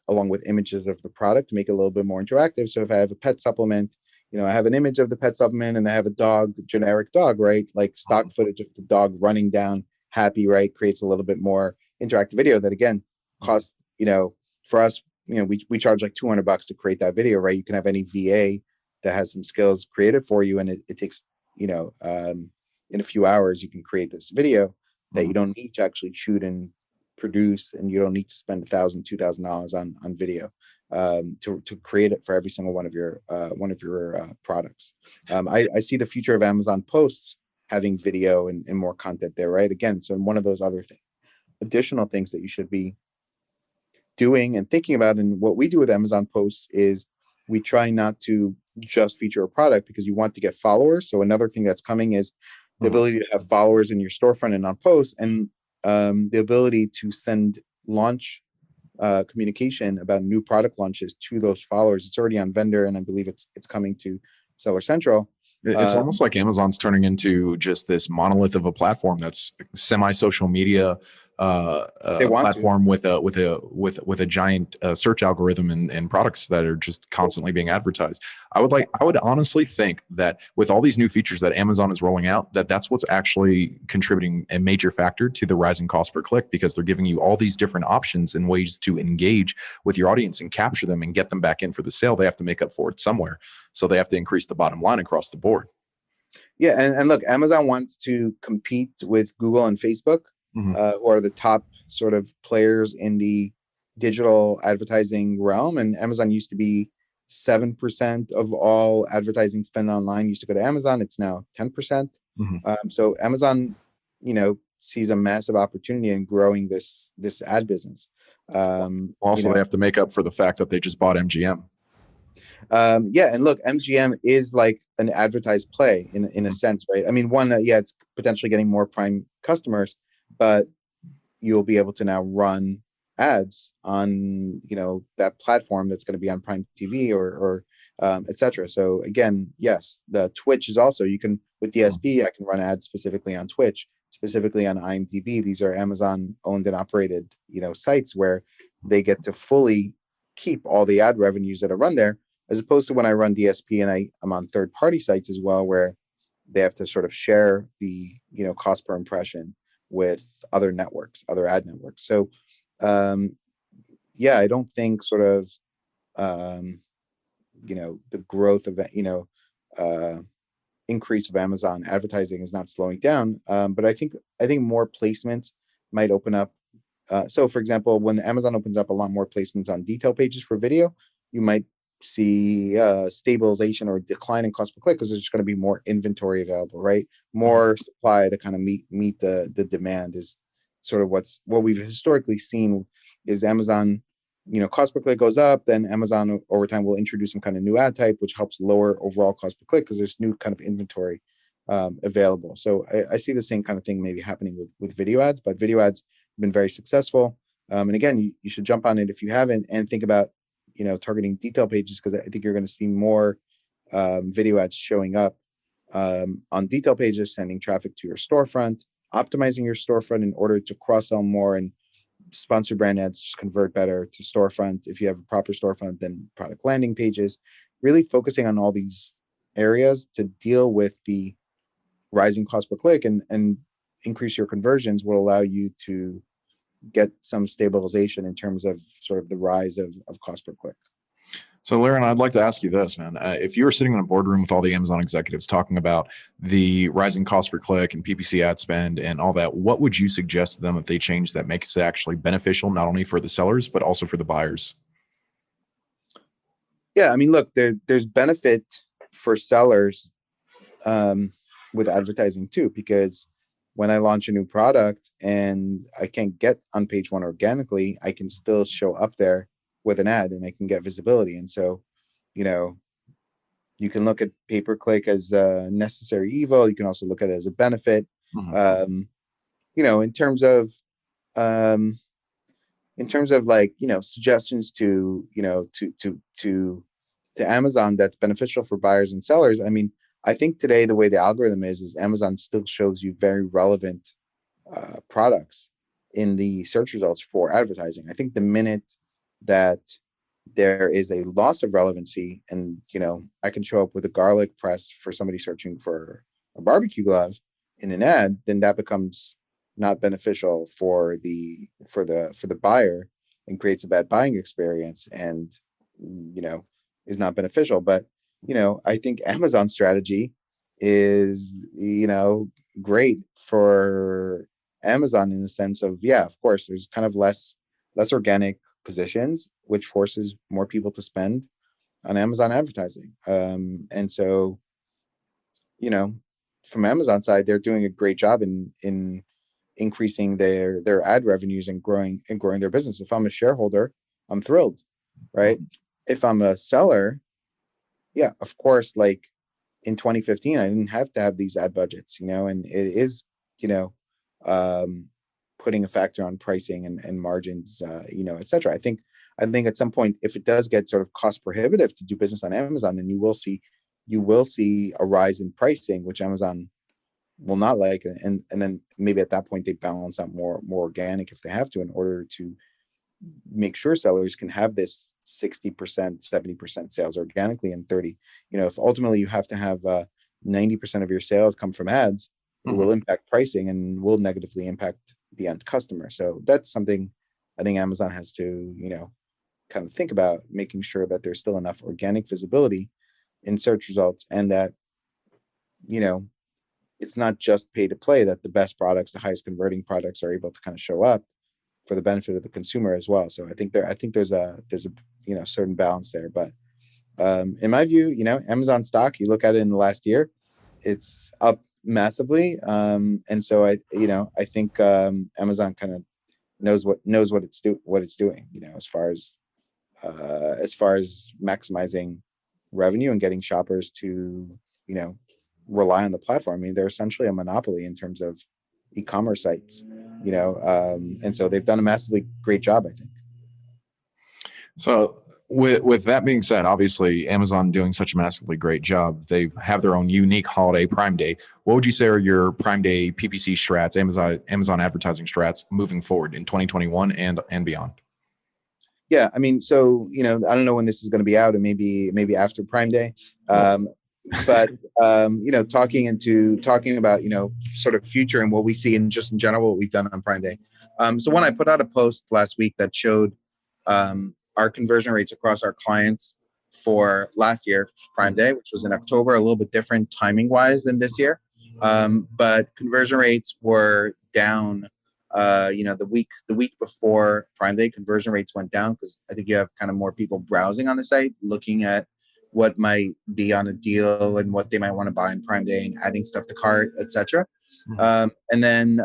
along with images of the product to make it a little bit more interactive. So if I have a pet supplement, I have an image of the pet supplement and I have a dog, generic dog, right? Like stock footage of the dog running down happy, right? Creates a little bit more interactive video that again costs, for us, we charge like $200 to create that video, right? You can have any VA that has some skills created for you, and it takes, in a few hours, you can create this video that you Mhm. don't need to actually shoot and produce, and you don't need to spend $1,000, $2,000 on video to create it for every single one of your products. I see the future of Amazon posts having video and more content there, right? Again, so one of those other additional things that you should be doing and thinking about. And what we do with Amazon posts is we try not to just feature a product because you want to get followers. So another thing that's coming is the Mhm. ability to have followers in your storefront and on posts, and the ability to send launch communication about new product launches to those followers. It's already on Vendor, and I believe it's coming to Seller Central. It's Uh, almost like Amazon's turning into just this monolith of a platform that's semi-social media they want to. platform with a giant search algorithm and products that are just constantly being advertised. I would honestly think that with all these new features that Amazon is rolling out, that's what's actually contributing a major factor to the rising cost per click, because they're giving you all these different options and ways to engage with your audience and capture them and get them back in for the sale. They have to make up for it somewhere. So they have to increase the bottom line across the board. Yeah, and look, Amazon wants to compete with Google and Facebook, Mhm. who are the top sort of players in the digital advertising realm. And Amazon used to be 7% of all advertising spent online used to go to Amazon. It's now 10%. Mhm. So Amazon, sees a massive opportunity in growing this ad business. Um, you Also, they know, have to make up for the fact that they just bought MGM. yeah, and look, MGM is like an advertised play in a Mhm. sense, right? I mean, one, yeah, it's potentially getting more prime customers, but you'll be able to now run ads on that platform that's going to be on Prime TV or etc. So again, yes, the Twitch is also, you can, with DSP, I can run ads specifically on Twitch, specifically on IMDb. These are Amazon owned and operated sites where they get to fully keep all the ad revenues that are run there, as opposed to when I run DSP and I'm on third party sites as well, where they have to sort of share the cost per impression with other networks, other ad networks. So um, yeah, I don't think sort of um, the growth of uh, increase of Amazon advertising is not slowing down. But I think more placements might open up. So for example, when Amazon opens up a lot more placements on detail pages for video, you might see stabilization or decline in cost per click because there's just going to be more inventory available, right? Mhm. More supply to kind of meet the demand is sort of what we've historically seen is Amazon, cost per click goes up, then Amazon over time will introduce some kind of new ad type, which helps lower overall cost per click because there's new kind of inventory available. So I see the same kind of thing maybe happening with video ads, but video ads have been very successful. And again, you should jump on it if you haven't, and think about targeting detail pages, because I think you're going to see more video ads showing up on detail pages, sending traffic to your storefront, optimizing your storefront in order to cross sell more, and sponsored brand ads just convert better to storefront. If you have a proper storefront, then product landing pages, really focusing on all these areas to deal with the rising cost per click and increase your conversions will allow you to get some stabilization in terms of sort of the rise of cost per click. So, Liran, I'd like to ask you this, man. If you were sitting in a boardroom with all the Amazon executives talking about the rising cost per click and PPC ad spend and all that, what would you suggest to them that they change that makes it actually beneficial, not only for the sellers, but also for the buyers? Yeah, I mean, look, there's benefit for sellers um, with advertising too, because when I launch a new product and I can't get on page one organically, I can still show up there with an ad and I can get visibility. And so, you know, you can look at pay per click as a necessary evil. You can also look at it as a benefit. Mhm. Um, you know, in terms of um, like suggestions to to Amazon that's beneficial for buyers and sellers. I mean, I think today the way the algorithm is Amazon still shows you very relevant products in the search results for advertising. I think the minute that there is a loss of relevancy, and I can show up with a garlic press for somebody searching for a barbecue glove in an ad, then that becomes not beneficial for the buyer and creates a bad buying experience, and is not beneficial. But I think Amazon's strategy is, great for Amazon in the sense of, yeah, of course, there's kind of less organic positions, which forces more people to spend on Amazon advertising. And so, you know, from Amazon side, they're doing a great job in increasing their ad revenues and growing their business. If I'm a shareholder, I'm thrilled, right? If I'm a seller, yeah, of course, like in 2015, I didn't have to have these ad budgets, and it is, you know, um, putting a factor on pricing and margins, et cetera. I think at some point, if it does get sort of cost prohibitive to do business on Amazon, then you will see a rise in pricing, which Amazon will not like, and then maybe at that point they balance out more organic if they have to, in order to make sure sellers can have this 60%, 70% sales organically, and 30. If ultimately you have to have 90% of your sales come from ads, it will impact pricing and will negatively impact the end customer. So that's something I think Amazon has to, kind of think about, making sure that there's still enough organic visibility in search results, and that, you know, it's not just pay to play, that the best products, the highest converting products, are able to kind of show up for the benefit of the consumer as well. So I think there's a certain balance there. But in my view, Amazon stock, you look at it in the last year, it's up massively. And so I think Amazon kind of knows what it's doing, as far as maximizing revenue and getting shoppers to, you know, rely on the platform. I mean, they're essentially a monopoly in terms of e-commerce sites, and so they've done a massively great job, I think. So with that being said, obviously Amazon doing such a massively great job. They have their own unique holiday Prime Day. What would you say are your Prime Day PPC strats, Amazon advertising strats moving forward in 2021 and beyond? Yeah, I mean, so I don't know when this is going to be out, and maybe after Prime Day. But talking about sort of future and what we see, and just in general what we've done on Prime Day. So when I put out a post last week that showed our conversion rates across our clients for last year Prime Day, which was in October, a little bit different timing wise than this year, but conversion rates were down. The week before Prime Day, conversion rates went down because I think you have kind of more people browsing on the site, looking at what might be on a deal and what they might want to buy in Prime Day, and adding stuff to cart, etc. And then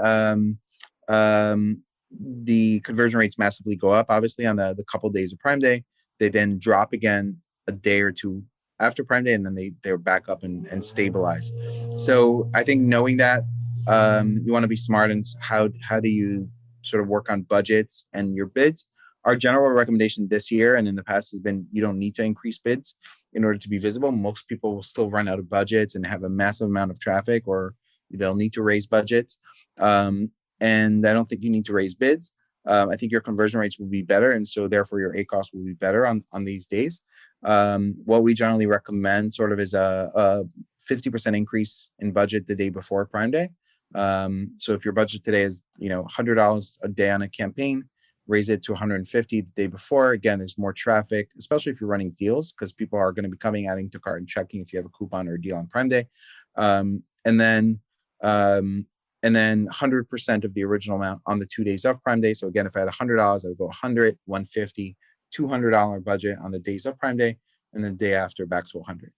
the conversion rates massively go up, obviously, on the couple of days of Prime Day. They then drop again a day or two after Prime Day, and then they're back up and stabilize. So I think knowing that, you want to be smart, and how do you sort of work on budgets and your bids. Our general recommendation this year and in the past has been, you don't need to increase bids in order to be visible. Most people will still run out of budgets and have a massive amount of traffic, or they'll need to raise budgets. And I don't think you need to raise bids. I think your conversion rates will be better, and so therefore your ACoS will be better on these days. What we generally recommend sort of is a 50% increase in budget the day before Prime Day. So if your budget today is $100 a day on a campaign, raise it to $150 the day before. Again, there's more traffic, especially if you're running deals, because people are going to be coming, adding to cart, and checking if you have a coupon or a deal on Prime Day. And then 100% of the original amount on the 2 days of Prime Day. So again, if I had $100, I would go 100, 150, $200 budget on the days of Prime Day, and then the day after back to 100.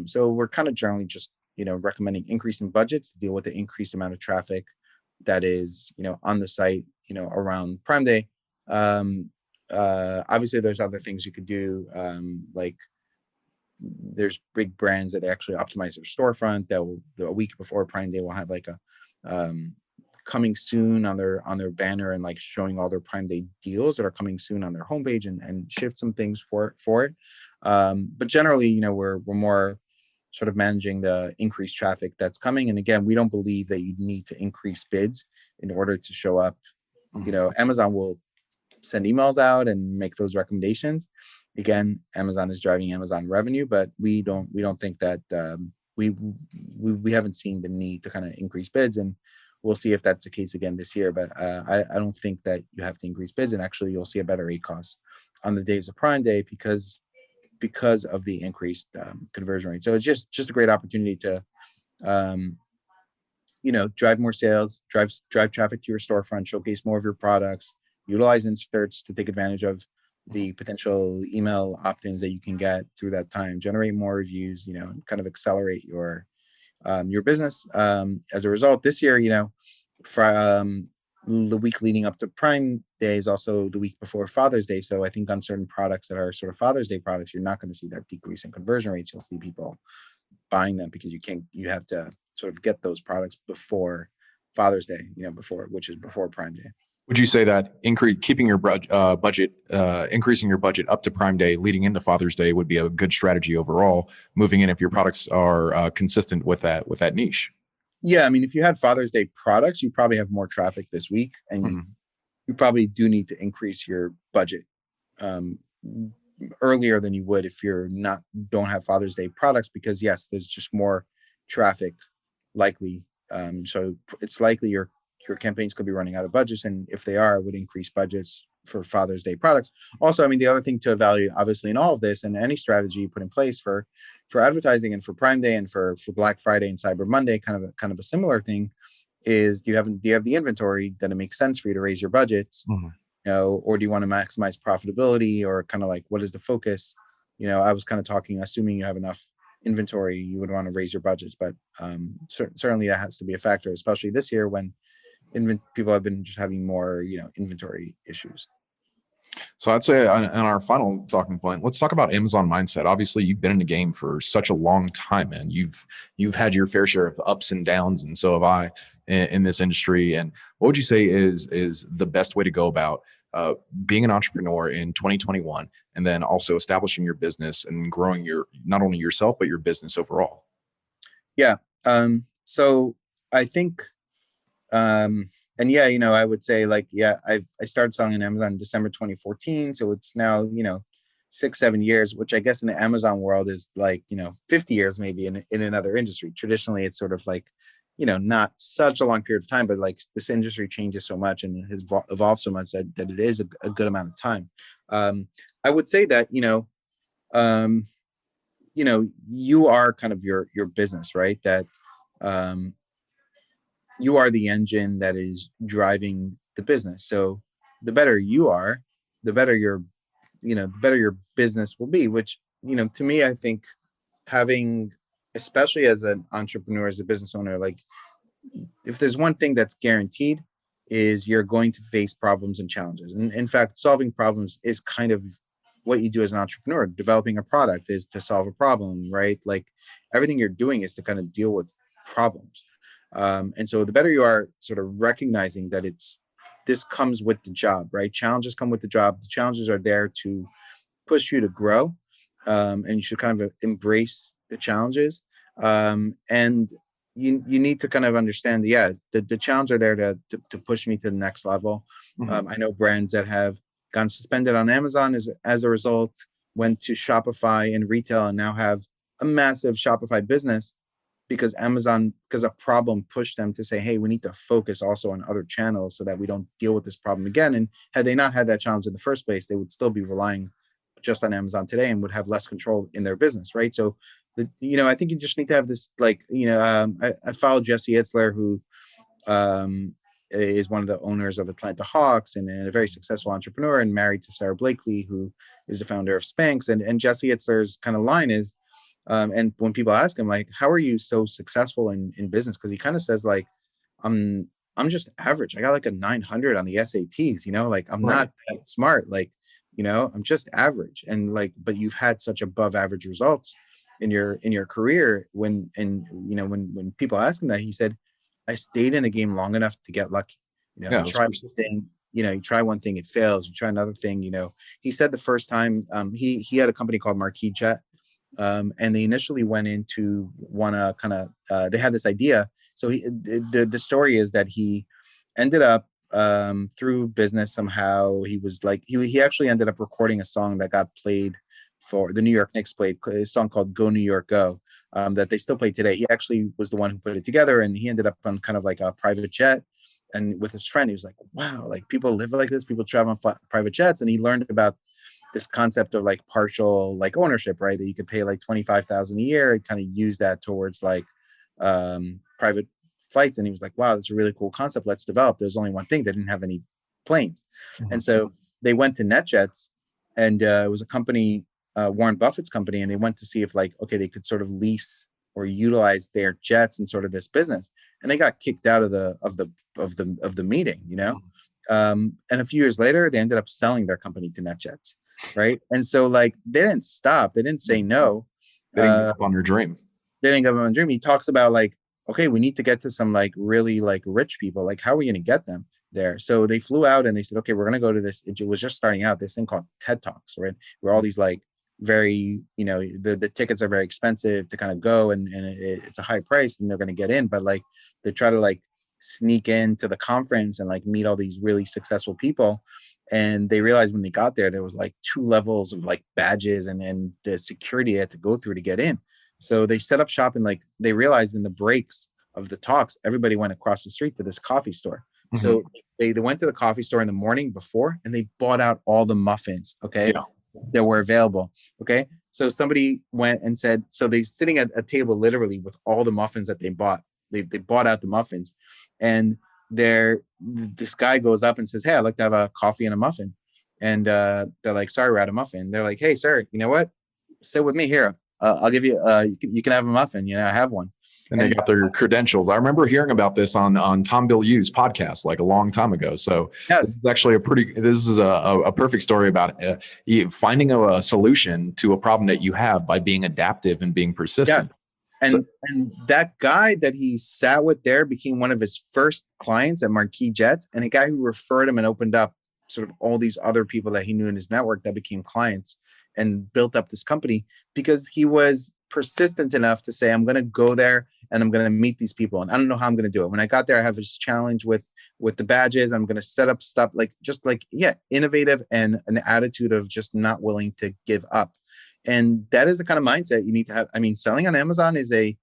So we're kind of generally just recommending increasing budgets to deal with the increased amount of traffic that is on the site around Prime Day. Obviously there's other things you could do, like there's big brands that actually optimize their storefront that will, a week before Prime Day, will have like a coming soon on their banner, and like showing all their Prime Day deals that are coming soon on their homepage, and shift some things for it. But generally, we're more sort of managing the increased traffic that's coming. And again, we don't believe that you need to increase bids in order to show up. Amazon will send emails out and make those recommendations. Again, Amazon is driving Amazon revenue, but we don't think that we haven't seen the need to kind of increase bids, and we'll see if that's the case again this year. But I don't think that you have to increase bids, and actually you'll see a better ACoS on the days of Prime Day because of the increased conversion rate. So it's just a great opportunity to um, drive more sales, drive traffic to your storefront, showcase more of your products, utilize inserts to take advantage of the potential email opt-ins that you can get through that time, generate more reviews, and kind of accelerate your business. As a result, this year, from the week leading up to Prime Day is also the week before Father's Day. So I think on certain products that are sort of Father's Day products, you're not going to see that decrease in conversion rates. You'll see people buying them because you have to sort of get those products before Father's Day, which is before Prime Day. Would you say that keeping your budget, increasing your budget up to Prime Day, leading into Father's Day, would be a good strategy overall? Moving in if your products are consistent with that niche. Yeah, I mean, if you had Father's Day products, you probably have more traffic this week, and you probably do need to increase your budget earlier than you would if don't have Father's Day products, because yes, there's just more traffic likely. So it's likely your campaigns could be running out of budgets, and if they are, it would increase budgets for Father's Day products. Also, I mean, the other thing to evaluate, obviously, in all of this and any strategy you put in place for advertising and for Prime Day and for Black Friday and Cyber Monday, kind of a similar thing, is do you have the inventory that it makes sense for you to raise your budgets, or do you want to maximize profitability, or kind of like what is the focus? I was kind of talking, assuming you have enough inventory, you would want to raise your budgets, but certainly that has to be a factor, especially this year when people have been just having more, inventory issues. So I'd say on our final talking point, let's talk about Amazon mindset. Obviously, you've been in the game for such a long time, and you've had your fair share of ups and downs, and so have I in this industry. And what would you say is the best way to go about being an entrepreneur in 2021, and then also establishing your business and growing not only yourself but your business overall? Yeah. So I think. And yeah, I would say I started selling on Amazon in December 2014. So it's now, 6-7 years, which I guess in the Amazon world is 50 years, maybe in another industry. Traditionally, it's sort of not such a long period of time, but this industry changes so much and has evolved so much that it is a good amount of time. I would say that, you are kind of your business, right? That, you are the engine that is driving the business. So the better you are, the better your business will be, which, to me, I think having, especially as an entrepreneur, as a business owner, if there's one thing that's guaranteed is you're going to face problems and challenges. And in fact, solving problems is kind of what you do as an entrepreneur. Developing a product is to solve a problem, right? Everything you're doing is to kind of deal with problems. And so the better you are sort of recognizing that this comes with the job, right? Challenges come with the job. The challenges are there to push you to grow. And you should kind of embrace the challenges. And you need to kind of understand, the challenges are there to push me to the next level. I know brands that have gone suspended on Amazon as a result, went to Shopify and retail and now have a massive Shopify business because a problem pushed them to say, hey, we need to focus also on other channels so that we don't deal with this problem again. And had they not had that challenge in the first place, they would still be relying just on Amazon today and would have less control in their business, right? So, I think you just need to have this, I follow Jesse Itzler, who is one of the owners of Atlanta Hawks and a very successful entrepreneur, and married to Sarah Blakely, who is the founder of Spanx. And Jesse Itzler's kind of line is, and when people ask him, how are you so successful in business? Because he kind of says, I'm just average. I got a 900 on the SATs, I'm not that smart. I'm just average. And but you've had such above average results in your career when people ask him that, he said, I stayed in the game long enough to get lucky. You try one thing, you try one thing, it fails. You try another thing, he said the first time, he had a company called Marquis Jet. And they initially went into they had this idea. So the story is that he ended up through business somehow. He was he actually ended up recording a song that got played for the New York Knicks, played a song called Go New York Go, that they still play today. He actually was the one who put it together, and he ended up on kind of a private jet. And with his friend, he was like, wow, people live like this, people travel on private jets. And he learned about this concept of partial ownership, right? That you could pay $25,000 a year and kind of use that towards private flights, and he was like, wow, that's a really cool concept, let's develop. There's only one thing, they didn't have any planes. And so they went to NetJets, and it was a company, Warren Buffett's company, and they went to see if like, okay, they could sort of lease or utilize their jets in sort of this business, and they got kicked out of the meeting, and a few years later they ended up selling their company to NetJets, right? And so like they didn't stop, they didn't say no. They didn't give up on your dream. They didn't give up on dream. He talks about like, okay, we need to get to some like really like rich people, like how are we going to get them there? So they flew out and they said, okay, we're going to go to this, it was just starting out, this thing called TED Talks, right? Where all these like very, the tickets are very expensive to kind of go, and it's a high price, and they're going to get in, but like they try to like sneak into the conference and like meet all these really successful people. And they realized when they got there, there was like 2 levels of like badges and the security they had to go through to get in. So they set up shop, and like they realized in the breaks of the talks, everybody went across the street to this coffee store. So they went to the coffee store in the morning before, and they bought out all the muffins, okay, that were available. Okay. So somebody went and said, so they're sitting at a table literally with all the muffins that they bought. They bought out the muffins, and this guy goes up and says, hey, I'd like to have a coffee and a muffin. And they're like, sorry, we're out of muffin. They're like, hey, sir, you know what? Sit with me here. I'll give you, you can have a muffin. I have one. And they got their credentials. I remember hearing about this on Tom Bilyeu's podcast like a long time ago. So yes, this is actually a perfect story about finding a solution to a problem that you have by being adaptive and being persistent. Yes. And that guy that he sat with there became one of his first clients at Marquis Jets, and a guy who referred him and opened up sort of all these other people that he knew in his network that became clients and built up this company, because he was persistent enough to say, I'm going to go there and I'm going to meet these people, and I don't know how I'm going to do it. When I got there, I have this challenge with the badges. I'm going to set up stuff innovative, and an attitude of just not willing to give up. And that is the kind of mindset you need to have. I mean, selling on Amazon is a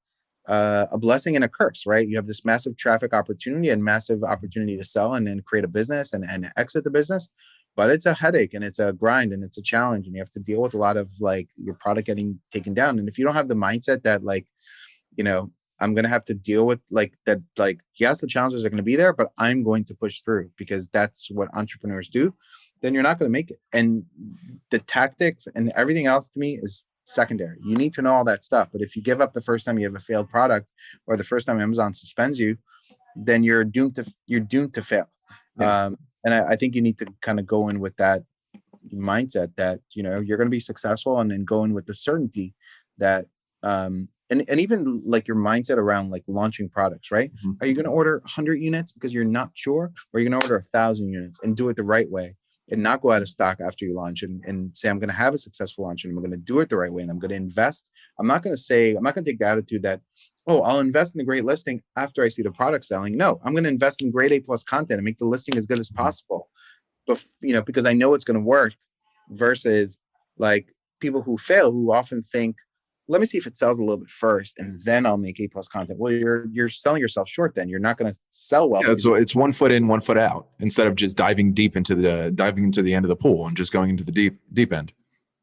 blessing and a curse, right? You have this massive traffic opportunity and massive opportunity to sell and then create a business and exit the business. But it's a headache, and it's a grind, and it's a challenge, and you have to deal with a lot of like your product getting taken down. And if you don't have the mindset that like, I'm going to have to deal with like that, like, yes, the challenges are going to be there, but I'm going to push through because that's what entrepreneurs do, then you're not going to make it. And the tactics and everything else to me is secondary. You need to know all that stuff. But if you give up the first time you have a failed product, or the first time Amazon suspends you, then you're doomed to fail. Yeah. And I think you need to kind of go in with that mindset that, you're going to be successful, and then go in with the certainty that, and even like your mindset around like launching products, right? Mm-hmm. Are you going to order 100 units because you're not sure, or are you going to order 1,000 units and do it the right way, and not go out of stock after you launch, and say, I'm going to have a successful launch, and I'm going to do it the right way, and I'm going to invest. I'm not going to take the attitude that, oh, I'll invest in the great listing after I see the product selling. No, I'm going to invest in grade A+ content and make the listing as good as possible, but because I know it's going to work, versus like people who fail, who often think, let me see if it sells a little bit first, and then I'll make A+ content. Well, you're selling yourself short. Then you're not going to sell well. Yeah, so it's 1 foot in, 1 foot out, instead of just diving into the end of the pool and just going into the deep end.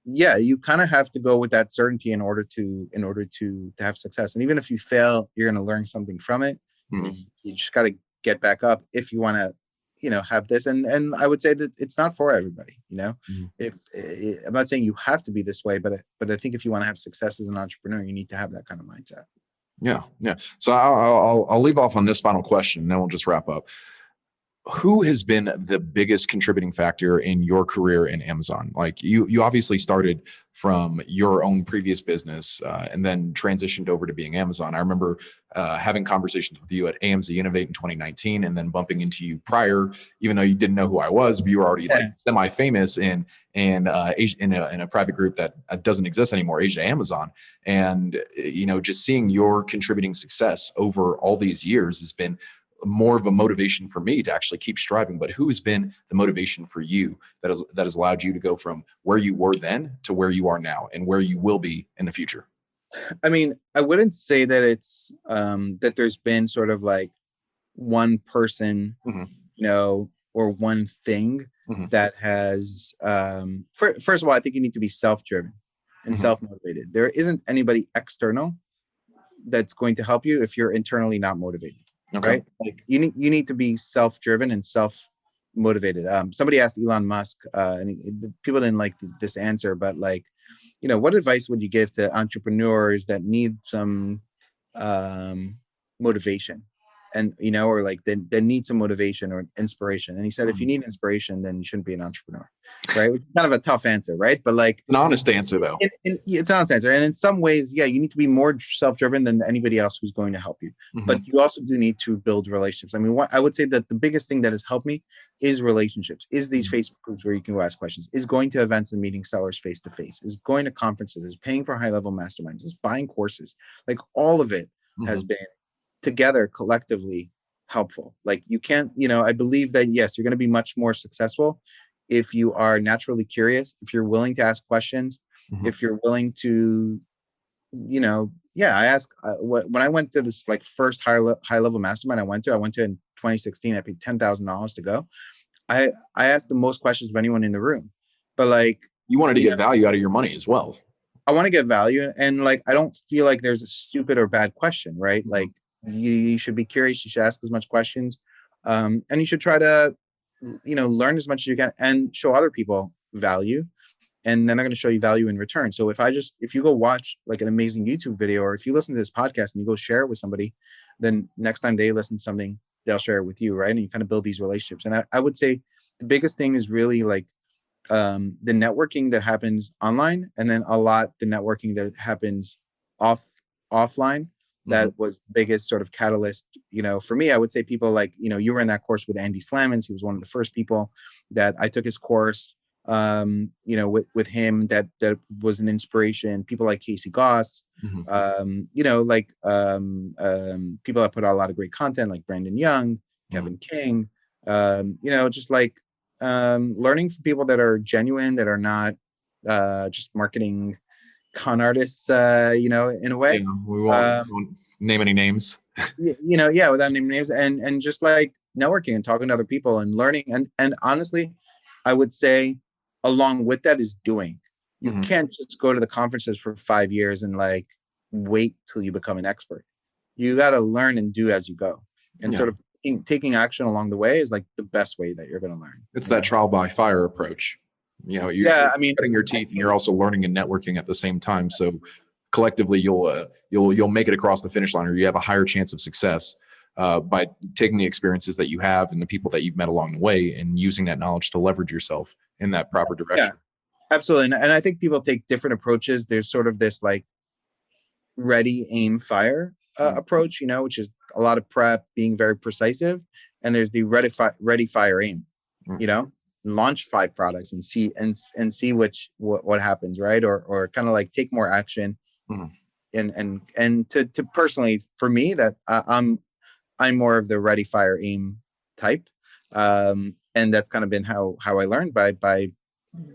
Yeah, you kind of have to go with that certainty in order to have success. And even if you fail, you're going to learn something from it. Mm-hmm. You just got to get back up if you want to, have this. And I would say that it's not for everybody. Mm-hmm. I'm not saying you have to be this way, but I think if you want to have success as an entrepreneur, you need to have that kind of mindset. Yeah. So I'll leave off on this final question, and then we'll just wrap up. Who has been the biggest contributing factor in your career in Amazon? Like you obviously started from your own previous business and then transitioned over to being Amazon. I remember having conversations with you at AMZ Innovate in 2019, and then bumping into you prior, even though you didn't know who I was, but you were already like semi-famous in a private group that doesn't exist anymore, Asia Amazon. And just seeing your contributing success over all these years has been more of a motivation for me to actually keep striving. But who has been the motivation for you that has allowed you to go from where you were then to where you are now, and where you will be in the future? I mean, I wouldn't say that it's that there's been sort of like one person, mm-hmm. Or one thing mm-hmm. that has first of all, I think you need to be self-driven and mm-hmm. self-motivated. There isn't anybody external that's going to help you if you're internally not motivated. Okay. Right? Like you need to be self-driven and self-motivated. Somebody asked Elon Musk, people didn't like this answer, but like, what advice would you give to entrepreneurs that need some motivation, and or like they need some motivation or inspiration? And he said, if you need inspiration, then you shouldn't be an entrepreneur, right? Which is kind of a tough answer, right? But like an honest answer, though. It's an honest answer, and in some ways, yeah, you need to be more self-driven than anybody else who's going to help you. But you also do need to build relationships. I mean, I would say that the biggest thing that has helped me is relationships, is these Facebook groups where you can go ask questions, is going to events and meeting sellers face to face, is going to conferences, is paying for high-level masterminds, is buying courses. Like all of it has been together collectively helpful. Like you can't, I believe that yes, you're going to be much more successful if you are naturally curious, if you're willing to ask questions, if you're willing to, I ask when I went to this like first high level mastermind I went to in 2016. I paid $10,000 to go. I asked the most questions of anyone in the room, but like you wanted to get value out of your money as well. I want to get value, and like I don't feel like there's a stupid or bad question, right? Like you should be curious, you should ask as much questions, and you should try to learn as much as you can and show other people value, and then they're going to show you value in return. So if you go watch like an amazing YouTube video, or if you listen to this podcast and you go share it with somebody, then next time they listen to something, they'll share it with you, right? And you kind of build these relationships. And I would say the biggest thing is really like the networking that happens online, and then a lot the networking that happens offline. That was the biggest sort of catalyst, for me. I would say people like, you were in that course with Andy Slamans. He was one of the first people that I took his course, with him, that was an inspiration. People like Casey Goss, people that put out a lot of great content like Brandon Young, Kevin King, just like learning from people that are genuine, that are not just marketing con artists, in a way. Yeah, we won't name any names. Without naming names, and just like networking and talking to other people and learning. And honestly, I would say along with that is doing. You can't just go to the conferences for 5 years and like wait till you become an expert. You got to learn and do as you go. And sort of taking action along the way is like the best way that you're going to learn. It's that trial by fire approach. You're cutting your teeth, and you're also learning and networking at the same time. So collectively, you'll make it across the finish line, or you have a higher chance of success by taking the experiences that you have and the people that you've met along the way, and using that knowledge to leverage yourself in that proper direction. Yeah, absolutely. And I think people take different approaches. There's sort of this like ready, aim, fire approach, which is a lot of prep, being very precise. And there's the ready, fire, aim, launch 5 products and see what happens, right? Or kind of like take more action. And to personally, for me, that I'm more of the ready, fire, aim type. And that's kind of been how I learned by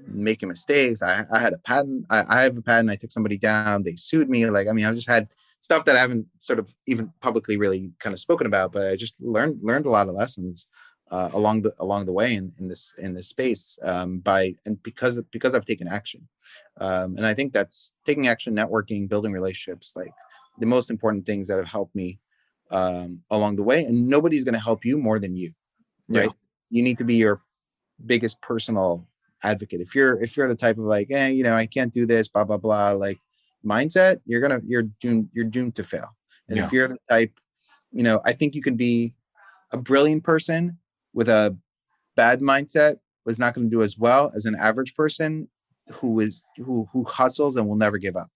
making mistakes. I had a patent. I have a patent. I took somebody down. They sued me. Like, I mean, I've just had stuff that I haven't sort of even publicly really kind of spoken about, but I just learned a lot of lessons along the way in this space because I've taken action. And I think that's taking action, networking, building relationships, like the most important things that have helped me along the way. And nobody's going to help you more than you, right? Yeah. You need to be your biggest personal advocate. If you're the type of like, I can't do this, blah blah blah, like mindset, you're doomed to fail. And if you're the type, I think you can be a brilliant person with a bad mindset is not going to do as well as an average person who hustles and will never give up.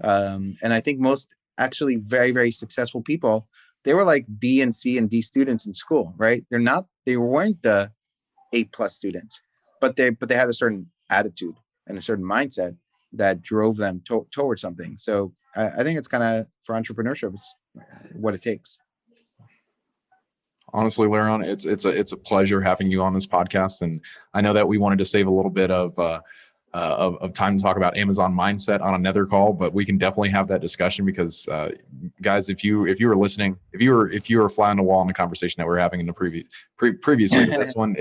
And I think most actually very, very successful people, they were like B and C and D students in school, right? They weren't the A+ students, but they had a certain attitude and a certain mindset that drove them towards something. So I think it's kind of, for entrepreneurship, it's what it takes. Honestly, Liran, it's a pleasure having you on this podcast, and I know that we wanted to save a little bit of time to talk about Amazon mindset on another call, but we can definitely have that discussion because, guys, if you were listening, if you were a fly on the wall in the conversation that we were having in the previously to this one,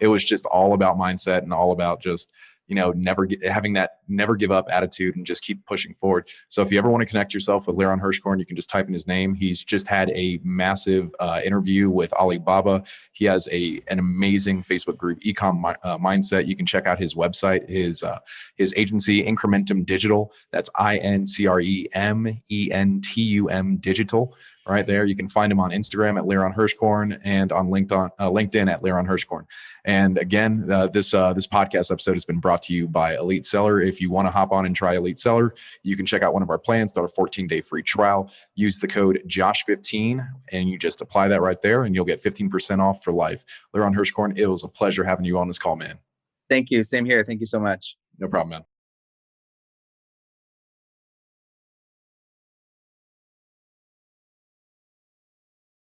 it was just all about mindset and all about just having that never give up attitude and just keep pushing forward. So if you ever want to connect yourself with Liran Hirschkorn, you can just type in his name. He's just had a massive interview with Alibaba. He has an amazing Facebook group, Ecom Mindset. You can check out his website, his agency, Incrementum Digital. That's INCREMENTUM Digital. Right there, you can find him on Instagram at Liran Hirschkorn and on LinkedIn at Liran Hirschkorn. And again, this podcast episode has been brought to you by Elite Seller. If you want to hop on and try Elite Seller, you can check out one of our plans. Start a 14-day free trial. Use the code JOSH15, and you just apply that right there, and you'll get 15% off for life. Liran Hirschkorn, it was a pleasure having you on this call, man. Thank you. Same here. Thank you so much. No problem, man.